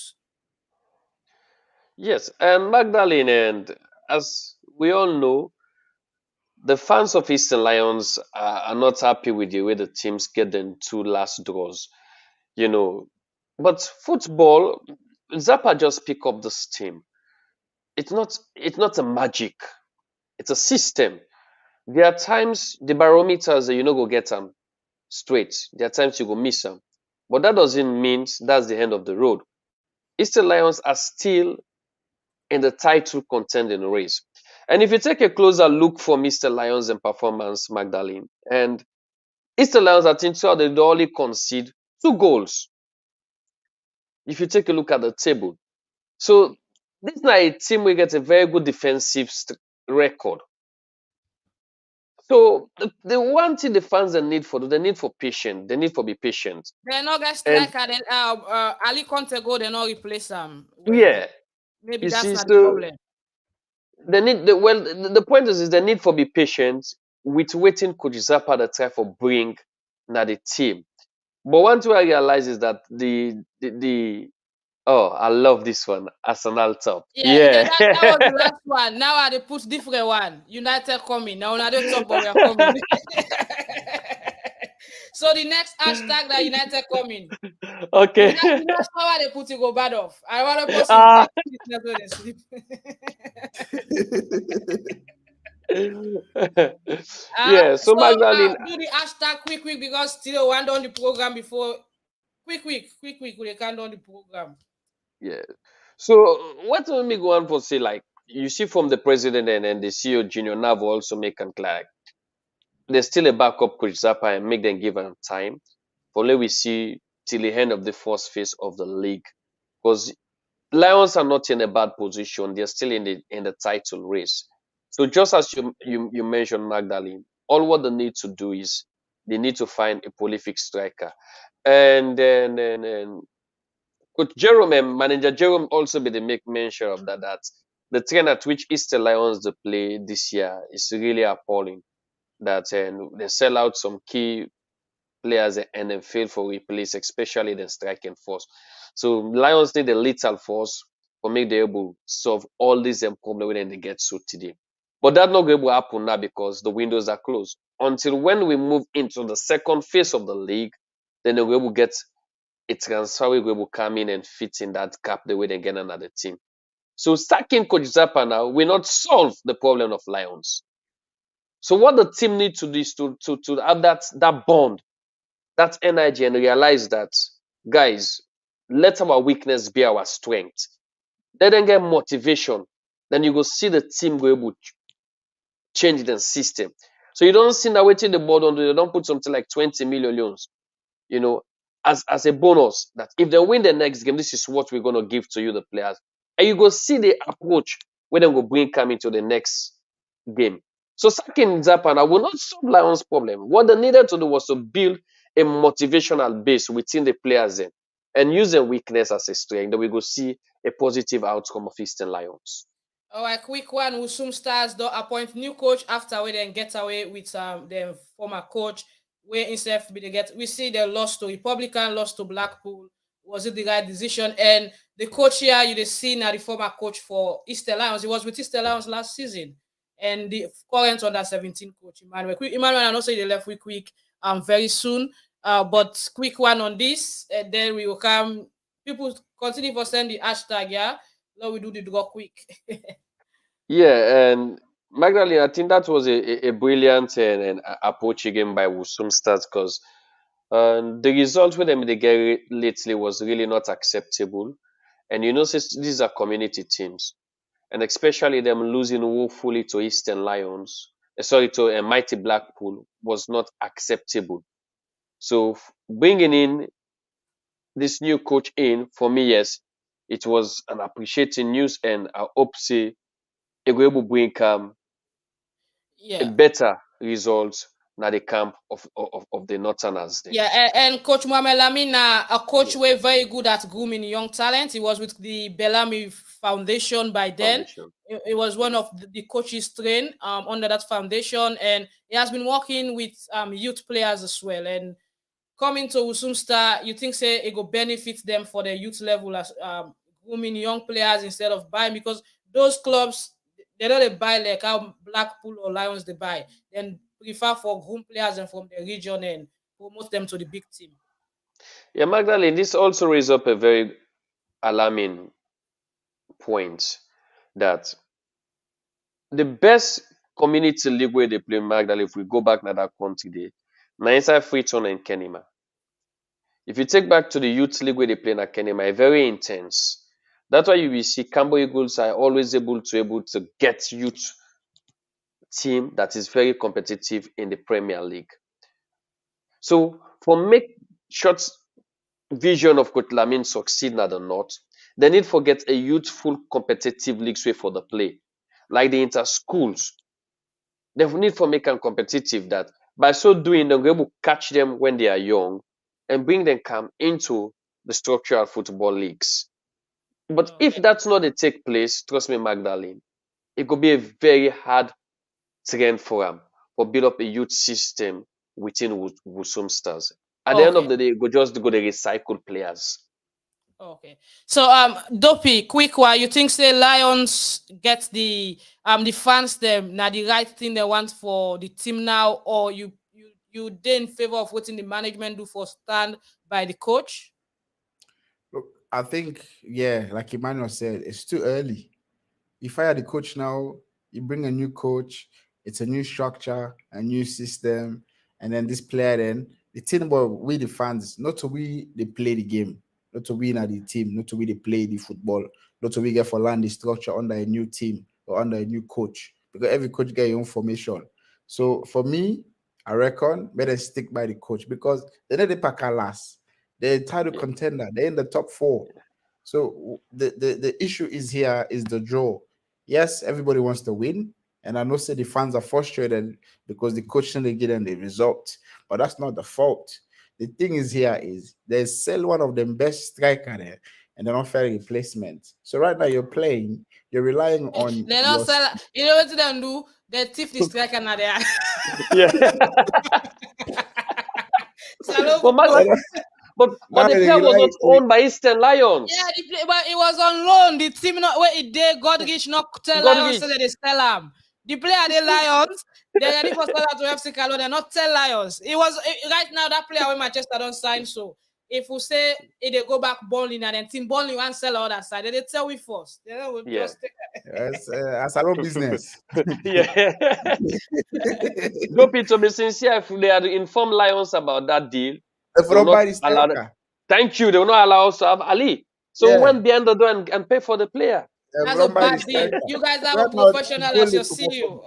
Yes, and Magdalene, and as we all know, the fans of Eastern Lions are not happy with the way the teams get them 2 last draws. But football, Zappa just pick up this team. It's not a magic. It's a system. There are times the barometers you go get them straight. There are times you go miss them. But that doesn't mean that's the end of the road. Eastern Lions are still in the title contending race. And if you take a closer look for Mr. Lions and performance, Magdalene, and Eastern Lions, I think so they only concede 2 goals. If you take a look at the table. So this is not a team we get a very good defensive record. So the one thing the fans they need for patience. They need for be patient. They're not get And striker. Then Ali Conte go. They not replace him. Well, yeah, maybe you that's see, not the so problem. the point is the need for be patient with waiting Coach Zappa the try for bring na the team. But one thing I realize is that the oh, I love this one. Arsenal top. Yeah, Yeah. that was the last one. Now I they put different one. United coming. Now another top, but we are coming. So the next hashtag that United coming. Okay. You know how they put it go bad off. I want to post it. Ah. That's where they sleep. Yeah, so So Magdalene, do the hashtag quick because still want on the program before quick. We can't on the program. yeah. So what will me go on for say like you see from the president and the CEO Junior Navo also make and clear there's still a backup Coach Zappa and make them give them time for let we see till the end of the first phase of the league. Because Lions are not in a bad position. They're still in the title race. So just as you mentioned Magdalene, all what they need to do is they need to find a prolific striker. And then and Coach Jerome and manager Jerome also be the make mention of that the trend at which Easter Lions they play this year is really appalling. That and they sell out some key players and then fail for replace, especially the striking force. So Lions need a lethal force for make they able to solve all these problems when they get so today. But that not going to happen now because the windows are closed. Until when we move into the second phase of the league, then they will get a transfer we will come in and fit in that gap the way they get another team. So sacking Coach Zappa now will not solve the problem of Lions. So what the team needs to do is to have that bond, that energy, and realize that guys, let our weakness be our strength. Let them get motivation. Then you go see the team go able to change the system. So you don't see now waiting the board on they don't put something like 20 million loans, you know, as a bonus that if they win the next game, this is what we're gonna give to you, the players. And you go see the approach where they will bring coming to the next game. So sacking Japan, I will not solve Lions' problem. What they needed to do was to build a motivational base within the players then, and use their weakness as a strength. Then we go see a positive outcome of Eastern Lions. All right, quick one. Usum Stars don't appoint new coach after we then get away with the former coach. Where instead of they get we see they lost to Republican, lost to Blackpool. Was it the right decision? And the coach here, you see now the former coach for Easter Lions. He was with Easter Lions last season. And the current under 17 coach, Emmanuel. Emmanuel, I know say they left quick very soon. But quick one on this, and then we will come. People continue for send the hashtag, yeah. Now we do the draw quick. Yeah, and Magdalene, I think that was a brilliant and approach again by Wusum Stars because the result with them they get lately was really not acceptable. And you know, since these are community teams, and especially them losing woefully to Eastern Lions, sorry, to a mighty Blackpool was not acceptable. So bringing in this new coach in for me, yes, it was an appreciating news, and I hope say it will able bring a Yeah. better result na the camp of the Northerners then. Yeah, and Coach Mohamed Lamina, a coach Yeah, were very good at grooming young talent. He was with the Bellamy Foundation by then. foundation. He was one of the coaches trained under that foundation, and he has been working with youth players as well. And coming to Usum Star, you think say it will benefit them for the youth level as grooming young players instead of buying because those clubs they don't buy like how Blackpool or Lions they buy. Then prefer for groom players and from the region and promote them to the big team. Yeah, Magdalene, this also raises up a very alarming point that the best community league where they play Magdalene, if we go back to that country, they na inside Freetown and Kenema. If you take back to the youth league where they play in Kenema, very intense. That's why you will see Cambo Eagles are always able to get youth team that is very competitive in the Premier League. So for make short vision of Coach Lamin succeed at the North, they need to get a youthful competitive league way for the play. Like the inter schools, They need for make them competitive. That by so doing, they're able to catch them when they are young and bring them come into the structural football leagues. But if Okay. that's not to take place, trust me, Magdalene, it could be a very hard trend for them for build up a youth system within Wusum Stars. At the end of Okay. the day, go just go the recycled players. Okay. So Dopey, quick one. You think say Lions get the fans them now the right thing they want for the team now, or you they in favor of what the management do for stand by the coach? Look, I think, yeah, like Emmanuel said, it's too early. You fire the coach now, you bring a new coach, it's a new structure, a new system, and then this player, then the thing about we the fans, not to we they play the game, not to win at the team, not to we they play the football, not to we get for land the structure under a new team or under a new coach, because every coach get your own formation. So for me, I reckon better stick by the coach because they know the pack last. They're title Yeah. contender, they're in the top four. So the issue is here is the draw. Yes, everybody wants to win, and I know say the fans are frustrated because the coach didn't get them the result, but that's not the fault. The thing is here is they sell one of them best striker there, and they're not fair replacement. So right now you're playing, you're relying on They not your sell. You know what them do? They thief the striker now there. Yeah. Salone but Mag- football. but how the they player was rely not owned by Eastern Yeah, Lions. but it was on loan. The team not where it did. Godrich not tell Lions say Godrich. that they sell him. The player they Lions. They're ready for sell out to FC Salone. They not tell Lions. Right now that player with Manchester don't sign. So if we say if they go back bowling and then team bowling want sell other side, they tell we first. They will Yeah. just take as a low business. Yeah. Dopey, to be sincere, if they had informed Lions about that deal, If they you will don't not buy the allow it. striker, Thank you. They will not allow us to have Ali. So we yeah, went behind the door and pay for the player. if you That's a don't buy the bad deal. striker. You guys have a Right now, professional goal as they your come up from, CEO.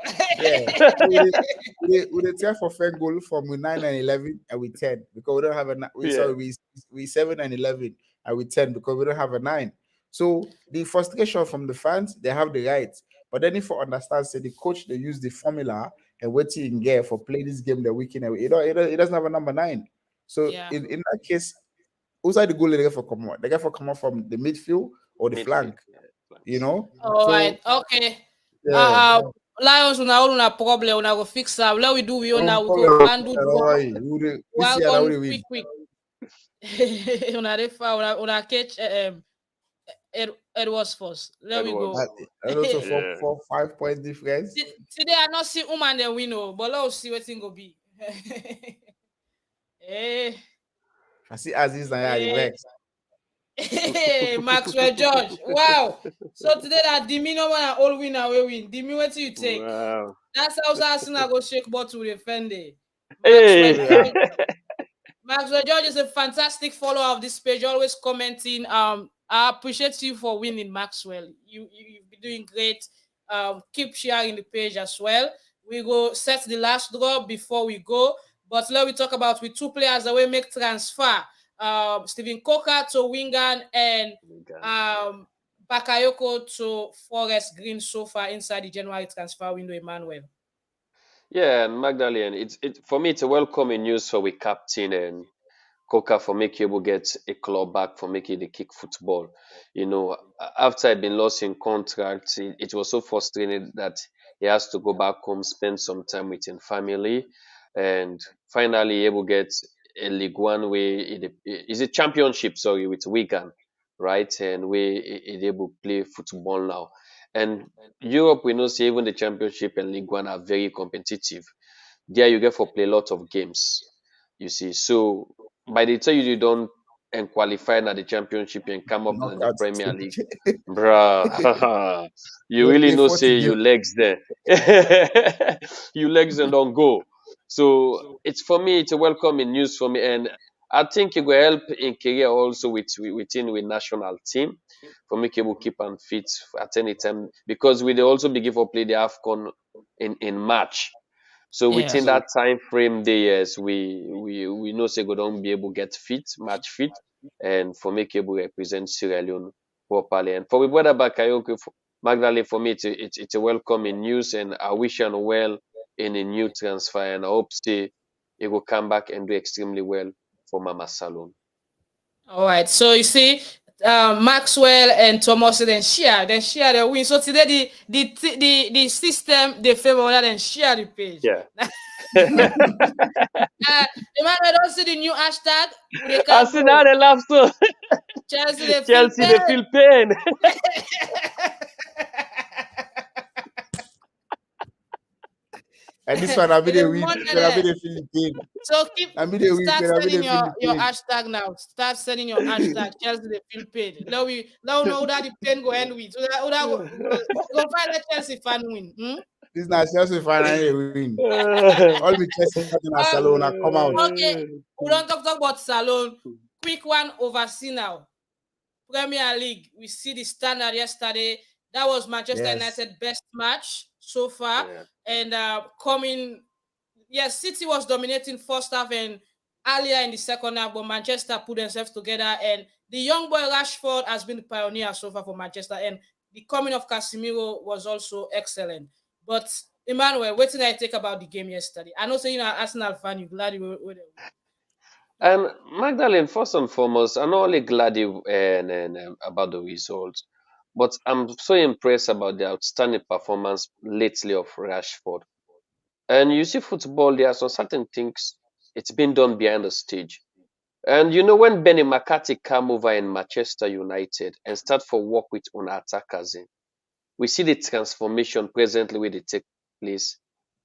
yeah. We try for fair goal from we 9 and 11 and we 10 because we don't have a we Yeah. sorry we 7 and 11 and we 10 because we don't have a 9. So the frustration from the fans, they have the right. But then if you understand, say the coach they use the formula and what you can get for play this game the weekend, it doesn't have a number 9. So Yeah. in that case, who's the goal they get for come on? They get for come on from the midfield or the Midfield. flank, Yeah. you Flanks. know? All right. So Okay. yeah. Uh, Lions una problem una go fix am. Let we do we own No now. We go problem. and do Don't draw. worry. This Well year, I done will quick win. quick. Una dey far una catch Edwards first. Let we go. And, Edwards. and also Yeah. for 5 points difference. Today I not see woman they win oh, but let's see what thing go be. Eh, I see Aziz Naya eh. vex. Hey, Maxwell George. Wow. So today that Dimi no one all winner we win. Dimi, what do you take? Wow. That's how Arsenal go shake bottle defend it. Maxwell Hey. Sorry, George. Maxwell George is a fantastic follower of this page, always commenting. I appreciate you for winning, Maxwell. You've been doing great. Keep sharing the page as well. We go set the last draw before we go. But let we talk about with two players that will make transfer. Stephen Coker to Wingan and Yeah. Bakayoko to Forest Green so far inside the January transfer window, Emmanuel. Yeah, and Magdalene, it for me it's a welcoming news for we captain and Coca for make able get a club back for making the kick football. You know, after I'd been lost in contract, it was so frustrating that he has to go back home, spend some time with his family, and finally able get a League One way. Is a championship, sorry, with Wigan, right? And we it able play football now. And Europe, we know, say even the championship and League One are very competitive. There you get for play a lot of games. You see, so by the time you don't and qualify at the championship and come up in the knockout Premier League, stage. bruh, you We'll really play know 40 say you games. legs there, you legs and don't go. So it's for me, it's a welcoming news for me, and I think it will help in career also within with national team for me able keep and fit at any time because we dey also begin for play the AFCON in March. So within Yes. that time frame, there yes, we know say go don't be able to get fit, match fit, and for make able represent Sierra Leone properly. And for we brother Bakayoko Magdalene, for me it's a welcoming news, and I wish you well in a new transfer, and I hope say he will come back and do extremely well for Mama Salone. All right. So you see, Maxwell and Thomas then share the win. So today the system they favor rather than share the page. Yeah. Emmanuel, don't see the new hashtag. They I can see now go they laugh so. Chelsea they feel Chelsea, they feel pain. And this one, I'll be They the week wanted when I'll be it. the Philippine. So I'll be the week start when I'll be the sending your Philippine. hashtag now. Start sending your hashtag. Chelsea they feel paid. Let we know that the pain go end with. So that go find a Chelsea fan win. This is not Chelsea finally win. All the Chelsea fans in Salone come out. Okay, we don't talk about Salone. Quick one oversee now. Premier League. We see the standard yesterday. That was Manchester United best match so far. Yeah. And City was dominating first half and earlier in the second half, but Manchester put themselves together. And the young boy Rashford has been the pioneer so far for Manchester. And the coming of Casemiro was also excellent. But Emmanuel, what did I think about the game yesterday? I know saying you're an Arsenal fan, you're glad you were there. Magdalene, first and foremost, I'm not only glad about the results, but I'm so impressed about the outstanding performance lately of Rashford. And you see, football, there are some certain things it's been done behind the stage. And you know, when Benny McCarthy came over in Manchester United and start for work with on attackers, we see the transformation presently where they take place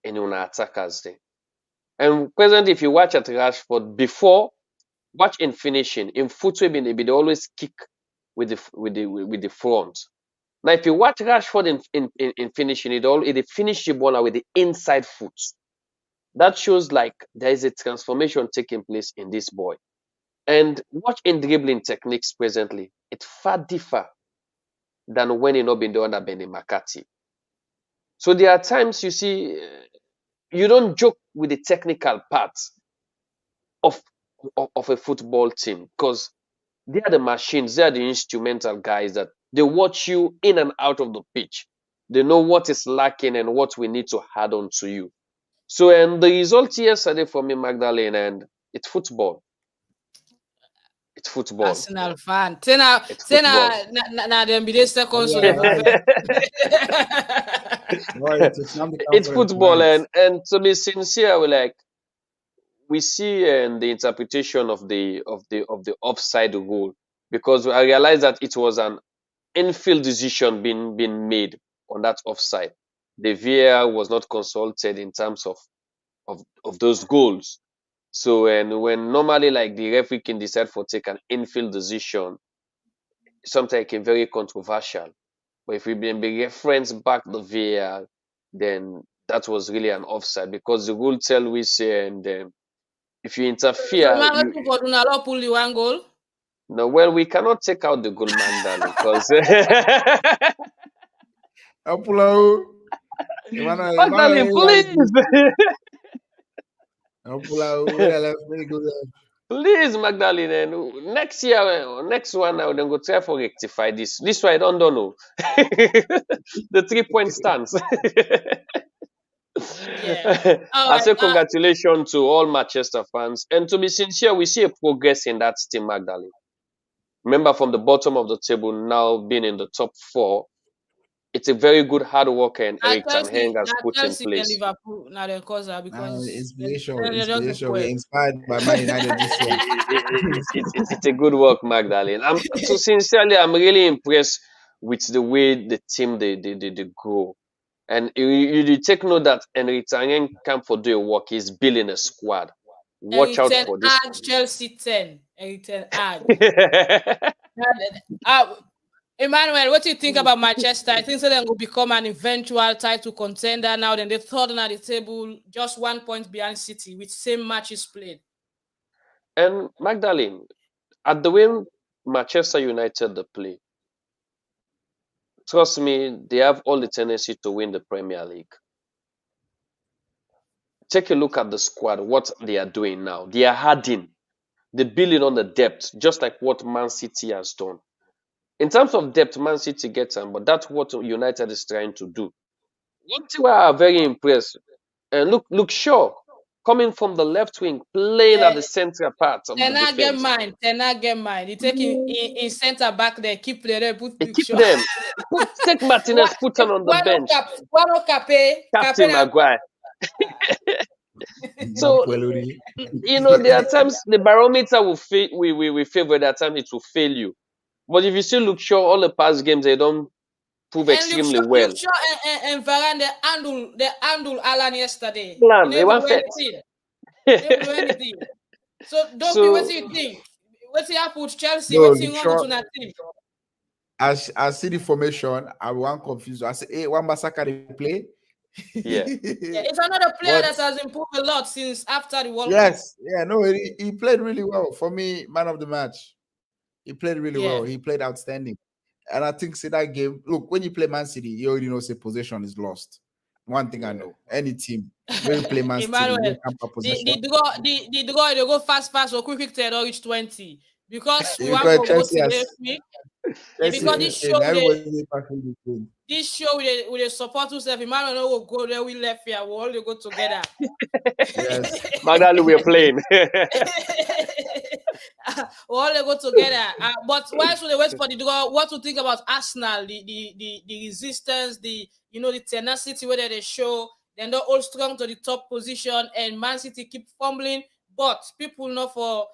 in on attackers. And presently, if you watch at Rashford before, watch in finishing in footwear, they always kick with the front. Now, if you watch Rashford in finishing, it finish the ball with the inside foot. That shows like there is a transformation taking place in this boy. And watch in dribbling techniques presently, it far differ than when he not been done under Benny McCarthy. So there are times you see you don't joke with the technical parts of a football team because they are the machines, they are the instrumental guys that they watch you in and out of the pitch. They know what is lacking and what we need to add on to you. So, and the result yesterday for me, Magdalene, and it's football. It's football. Arsenal fan. Now them be the second, so they go It's football, and to be sincere, we see the interpretation of the offside rule, because I realized that it was an infield decision being made on that offside. The VAR was not consulted in terms of those goals. So, and when normally like the referee can decide for take an infield decision, sometimes it can be very controversial. But if we be reference back the VAR, then that was really an offside, because the rule tell we say, and if you interfere, so pull the one goal. No, well, we cannot take out the goal, Magdalene, because Magdalene, please. Please, Magdalene, and next year, next one, now then go try for rectify this. This one I don't know. The 3-point stance. Yeah. I say congratulations to all Manchester fans, and to be sincere, we see a progress in that team, Magdalene. Remember, from the bottom of the table now being in the top 4, it's a very good hard work and Eric Ten Hag has put in place. Liverpool now they cause her because inspiration. We're inspired by Man United this year. It's a good work, Magdalene. So sincerely, I'm really impressed with the way the team they grow. And you take note that Eric Ten Hag come for do work. He's building a squad. Watch out for this. Chelsea 10. Eric Ten Hag. Emmanuel, what do you think about Manchester? I think so they will become an eventual title contender now. Then they're third on the table, just 1 point behind City with same matches played. And Magdalene, at the way Manchester United they play, trust me, they have all the tendency to win the Premier League. Take a look at the squad, what they are doing now. They are adding, they're building on the depth, just like what Man City has done. In terms of depth, Man City gets them, but that's what United is trying to do. One thing where I'm very impressed, And look Shaw coming from the left wing, playing at the central part of the Tena get defense. mine. Tena get mine. He take in center back there, keep player there, put He Luke keep Shaw. them. Take Martinez, put him on the bench. Wano Cape, Captain Maguire. So Napoli. there are times the barometer will favor. There are times it will fail you. But if you still look Shaw, all the past games they don't prove extremely well. Luke Shaw and Varane they handle Alan yesterday. Plan, He they never want do fit. anything. He never do anything. So Dopey, what So do you think? What's happen with Chelsea? No, What's Luke wrong Shaw, with that team? I see the formation. I want confused. I say, hey, one Masaka they play. yeah. Yeah, it's another player But that has improved a lot since after the World Cup. yes, yeah, no, he played really well. For me, man of the match. He played really well. Yeah. He played outstanding. And I think see that game. Look, when you play Man City, you already know say possession is lost. One thing I know, any team when you play Man City, Emmanuel, when come for possession. the draw, they go fast or quick they don't reach 20. Because we want Because to go to Chelsea the has week. Yeah, Chelsea because fifteen. Everybody passing the game. this show with the support yourself, Emmanuel will go there, we left here, we all go together. Yes. Magdalene, we are playing. We all go together. But why should they wait for the draw? What to think about Arsenal, the resistance, the tenacity where they show, then they're all strong to the top position, and Man City keep fumbling. But people know for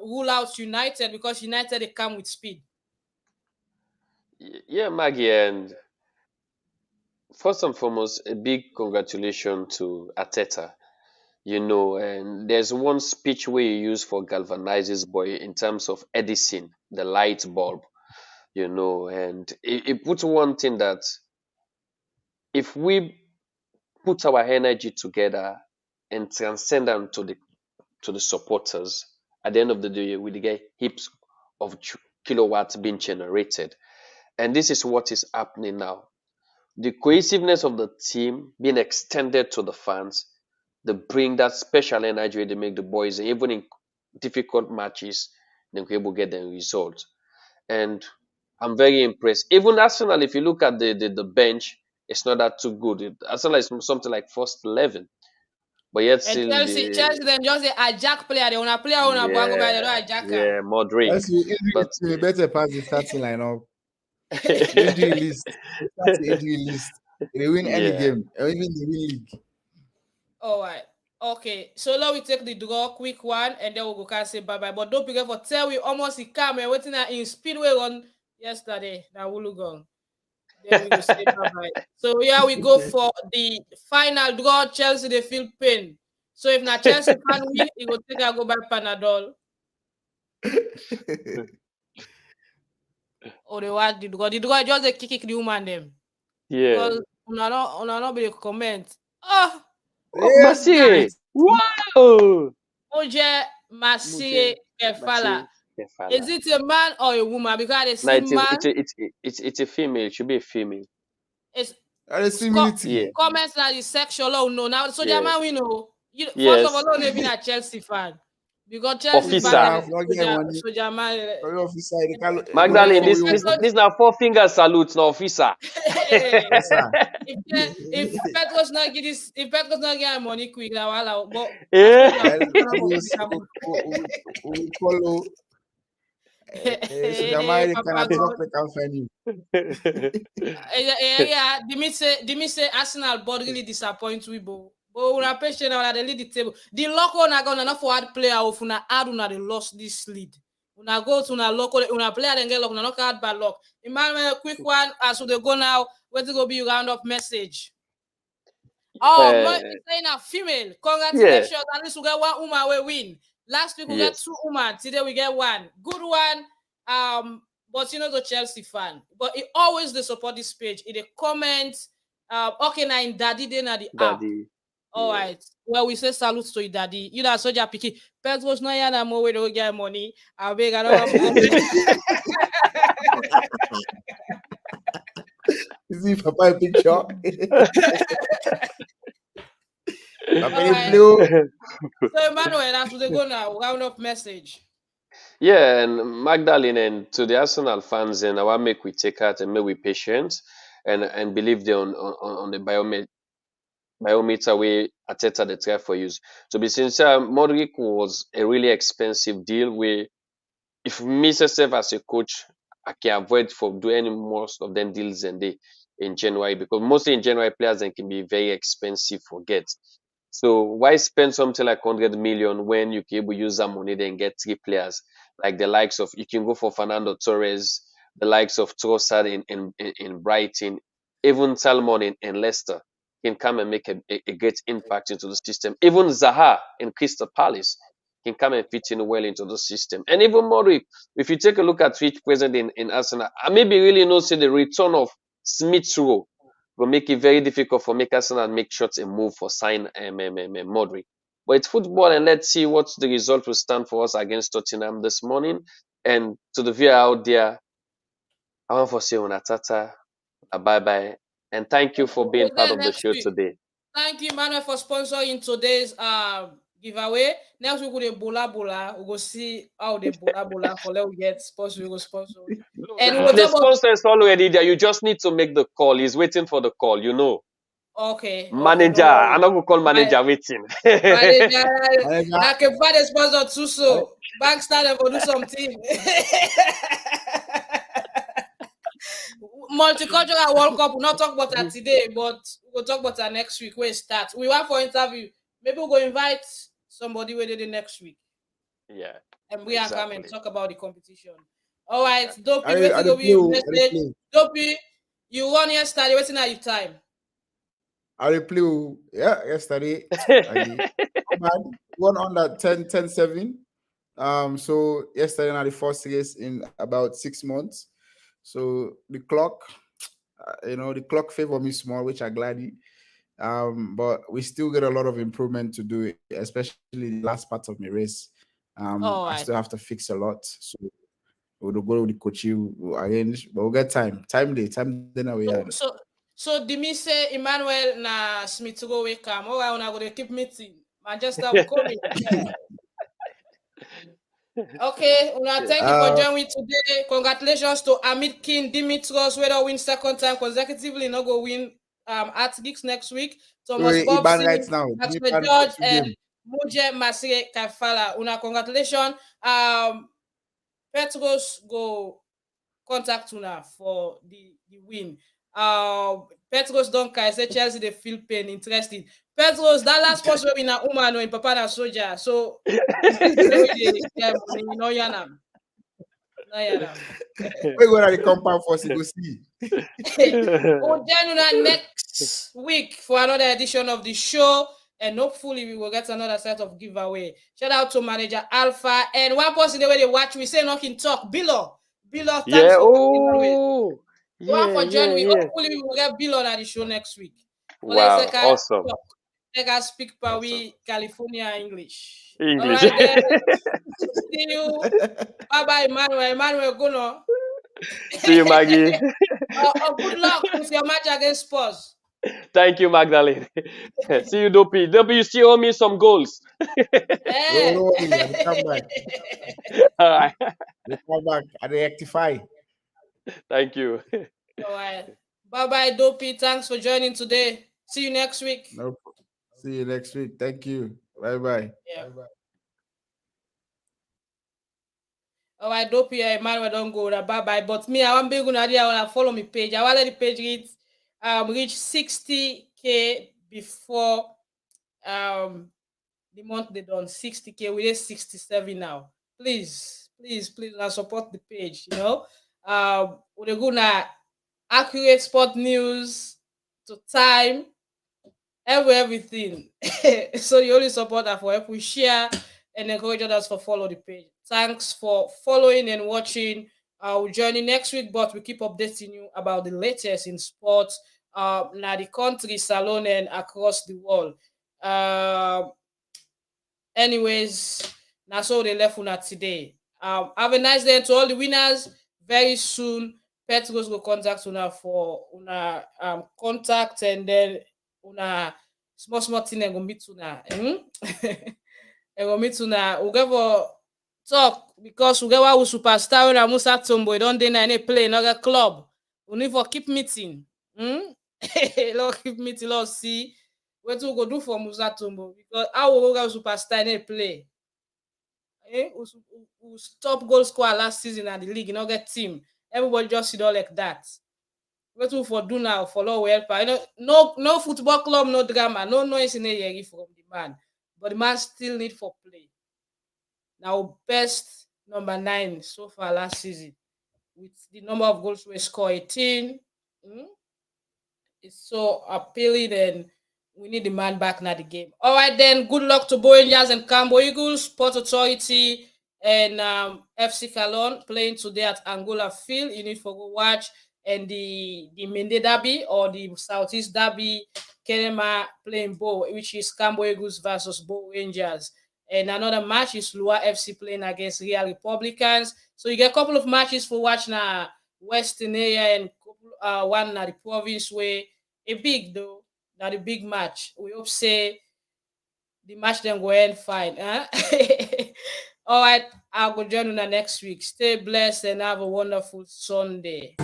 rule out United because United they come with speed. Yeah, Maggie, and first and foremost, a big congratulations to Ateta. And there's one speech we use for galvanizes boy in terms of Edison, the light bulb, and it puts one thing that if we put our energy together and transcend them to the supporters, at the end of the day, we get heaps of kilowatts being generated. And this is what is happening now. The cohesiveness of the team being extended to the fans, they bring that special energy they make the boys, even in difficult matches, they can able to get the result. And I'm very impressed. Even Arsenal, if you look at the bench, it's not that too good. Arsenal is something like first 11, but yet And still Chelsea then just a jack player. They want to play on a bango, but yeah, they don't hijack him. yeah, Modric. That's But the better pass the starting lineup. Injury list. That's the injury list. They win any yeah, game, or even the win league. All right. Okay. So now we take the draw, quick one, and then we'll go can say bye bye. But don't forget for tell we almost he come and waiting in Speedway on yesterday. Now we'll go. Then we will say bye bye. So here we go for the final draw. Chelsea they feel pain. So if not Chelsea can win, it will take a go by Panadol. Or they want the draw. The draw just a kick the woman them. yeah. Because una not be comment. Oh, Yes, Massi, wow! Oje Masie Kefala. Kefala. Is it a man or a woman? Because they No, see man. it's a female. It should be a female. It's similitude. Yeah. comments that is sexual. Oh no, now so Yeah. man we know. First Yes. of all, don't even a Chelsea fan because Chelsea Officer. fan So Jamal. officer, they call Magdalene, If this now 4 finger salute, no officer. Yes, sir. if Petros not get this, if Petros not get money quick now, but Yeah. We follow. So Jamal can talk like I'm yeah, Dimi say Arsenal board really disappoint we, but we are patient now. They lead the table. The local na gonna not forward player of una add una they lost this lead. Una go to una local una player then get luck una knock out bad luck. Emmanuel, quick one as they go now. Where to go be round up message? Oh, it's saying a female. Congratulations! Yeah. At least we get one woman we win. Last week we got 2 women. Today we get 1. Good one. But the Chelsea fan. But it always they support this page. In the comments, okay, now in Daddy then at the app. All right. Well, we say salute to you, Daddy. You know, soldier picky. Petros no yana more way to get money. I beg I don't have Is it Papa picture? Right. So Emmanuel, after they go now, round up message. Yeah, and Magdalene, and to the Arsenal fans, and I want make we take out and make we patient and believe they on the biomet by all means away Ateta the try for use. To be sincere, Modric was a really expensive deal where if me myself as a coach, I can avoid from doing most of them deals in January because mostly in January players then can be very expensive for get. So why spend something like 100 million when you can able use that money then get three players like the likes of you can go for Fernando Torres, the likes of Trossard in Brighton, even Salmon in Leicester can come and make a great impact into the system. Even Zaha in Crystal Palace can come and fit in well into the system. And even Modric, if you take a look at which present in Arsenal, I maybe really not see the return of Smith Rowe will make it very difficult for make Arsenal make shots and move for sign Modric. But it's football, and let's see what the result will stand for us against Tottenham this morning. And to the viewer out there, I want to say Tata, bye bye, and thank you for being part of the Next show week. today. Thank you, Emmanuel, for sponsoring today's giveaway. Next week with the bola. We go see how the bola for let we get sponsor. We go sponsor. No, And we will the talk about sponsor is already there. You just need to make the call. He's waiting for the call. You know, okay, manager. no I'm worry. not gonna call manager waiting. Manager, Manager, I can find a sponsor too. mana- So bank stand for do something. Multicultural World Cup. We'll not talk about that today, but we'll talk about that next week. Where it starts. We want for interview. Maybe we'll go invite somebody with it next week. Yeah, And we are coming exactly. talk about the competition. All right, Exactly. Dopey, I waiting dey go play be o, I dey message. play. Dopey, you won yesterday, waiting at your time. I dey play o. Yeah, yesterday I did. Not bad. Won under 10-7. So yesterday now the first race in about 6 months. So the clock favor me small, which I gladly. But we still get a lot of improvement to do, especially the last part of my race. All I still right. have to fix a lot. So we'll go with the coach, we'll arrange, but we'll get time. Time day now we So had. so Dimi say Emmanuel na Smith go wake come. All right, we're gonna keep meeting. Manchester will come in. Okay, Una, thank you for Uh, joining me today. Congratulations to Amit King, Dimitros, whether win second time consecutively, not go win at Geeks next week. Thomas we ban Bobson, right now. We Maxwell ban for George, 2 and game. Muje Masire Kafala. Una, congratulations. Petros go contact Una for the win. Petros don't care. Say Chelsea they feel pain, interesting. Petros, that last post will be na Umano in Papa na Soldier. So yeah, no yanam. No yanam. We go to the compound first, you go see. We'll join Una next week for another edition of the show. And hopefully we will get another set of giveaway. Shout out to manager Alpha and one person the way they watch. We say not can talk. Bilo, thanks Yeah. for coming always. Oh. One Yeah. for Yeah. joining me. Yeah. Hopefully, we will get Bill on at the show next week. Well, let's Wow. Awesome. take a speak Awesome. Pawi California English. All English. right, then. See you. Bye bye, Emmanuel. Emmanuel, go now. See you, Maggie. Good luck with your match against Spurs. Thank you, Magdalene. See you, Dopey. Dopey, you still owe me some goals. Don't Eh. worry, I will come back. All right. We'll come back. I will rectify. Thank you. All right. Bye bye, Dopey. Thanks for joining today. See you next week. No, see you next week. Thank you. Bye bye. Yeah. All right, Dopey, Emmanuel don't go. Bye bye. But me, I want big idea. I want to follow my page. I want let the page reach 60K before the month they done 60K. We did 67 now. Please, now support the page. We're gonna accurate sport news to time. Everything. So the only supporter for help we share and encourage others for follow the page. Thanks for following and watching. We'll join you next week, but we keep updating you about the latest in sports, now the country, Salone, and across the world. Anyways, that's all they left on today. Have a nice day to all the winners. Very soon, Petros will contact Una for Una contact, and then Una small thing and go meet Una. And go meet Una. We go for talk because we get one superstar when I Musa Tombo. Don't they any play another club. We need for keep meeting. Lord keep meeting. Lord see What we go do for Musa Tumbo? Because how we go superstar in play? Who stop goal scorer last season at the league, you know, get team. Everybody just sit all like that. What we for do now for low helper? You know, no football club, no drama, no noise in the from the man. But the man still need for play. Now best number 9 so far last season with the number of goals we score 18. It's so appealing and we need the man back now the game. All right then, good luck to Boyangers and Cambo Eagles, Sport Authority and FC Salone playing today at Angola Field. You need to go watch. And the Mende Derby or the Southeast Derby, Konneh playing Bo, which is Cambo Eagles versus Bo Rangers. And another match is Lua FC playing against Real Republicans. So you get a couple of matches for watch now, Western area and one at the province where a big though, not a big match. We hope say the match then go end fine. Huh? All right, I'll go join you next week. Stay blessed and have a wonderful Sunday.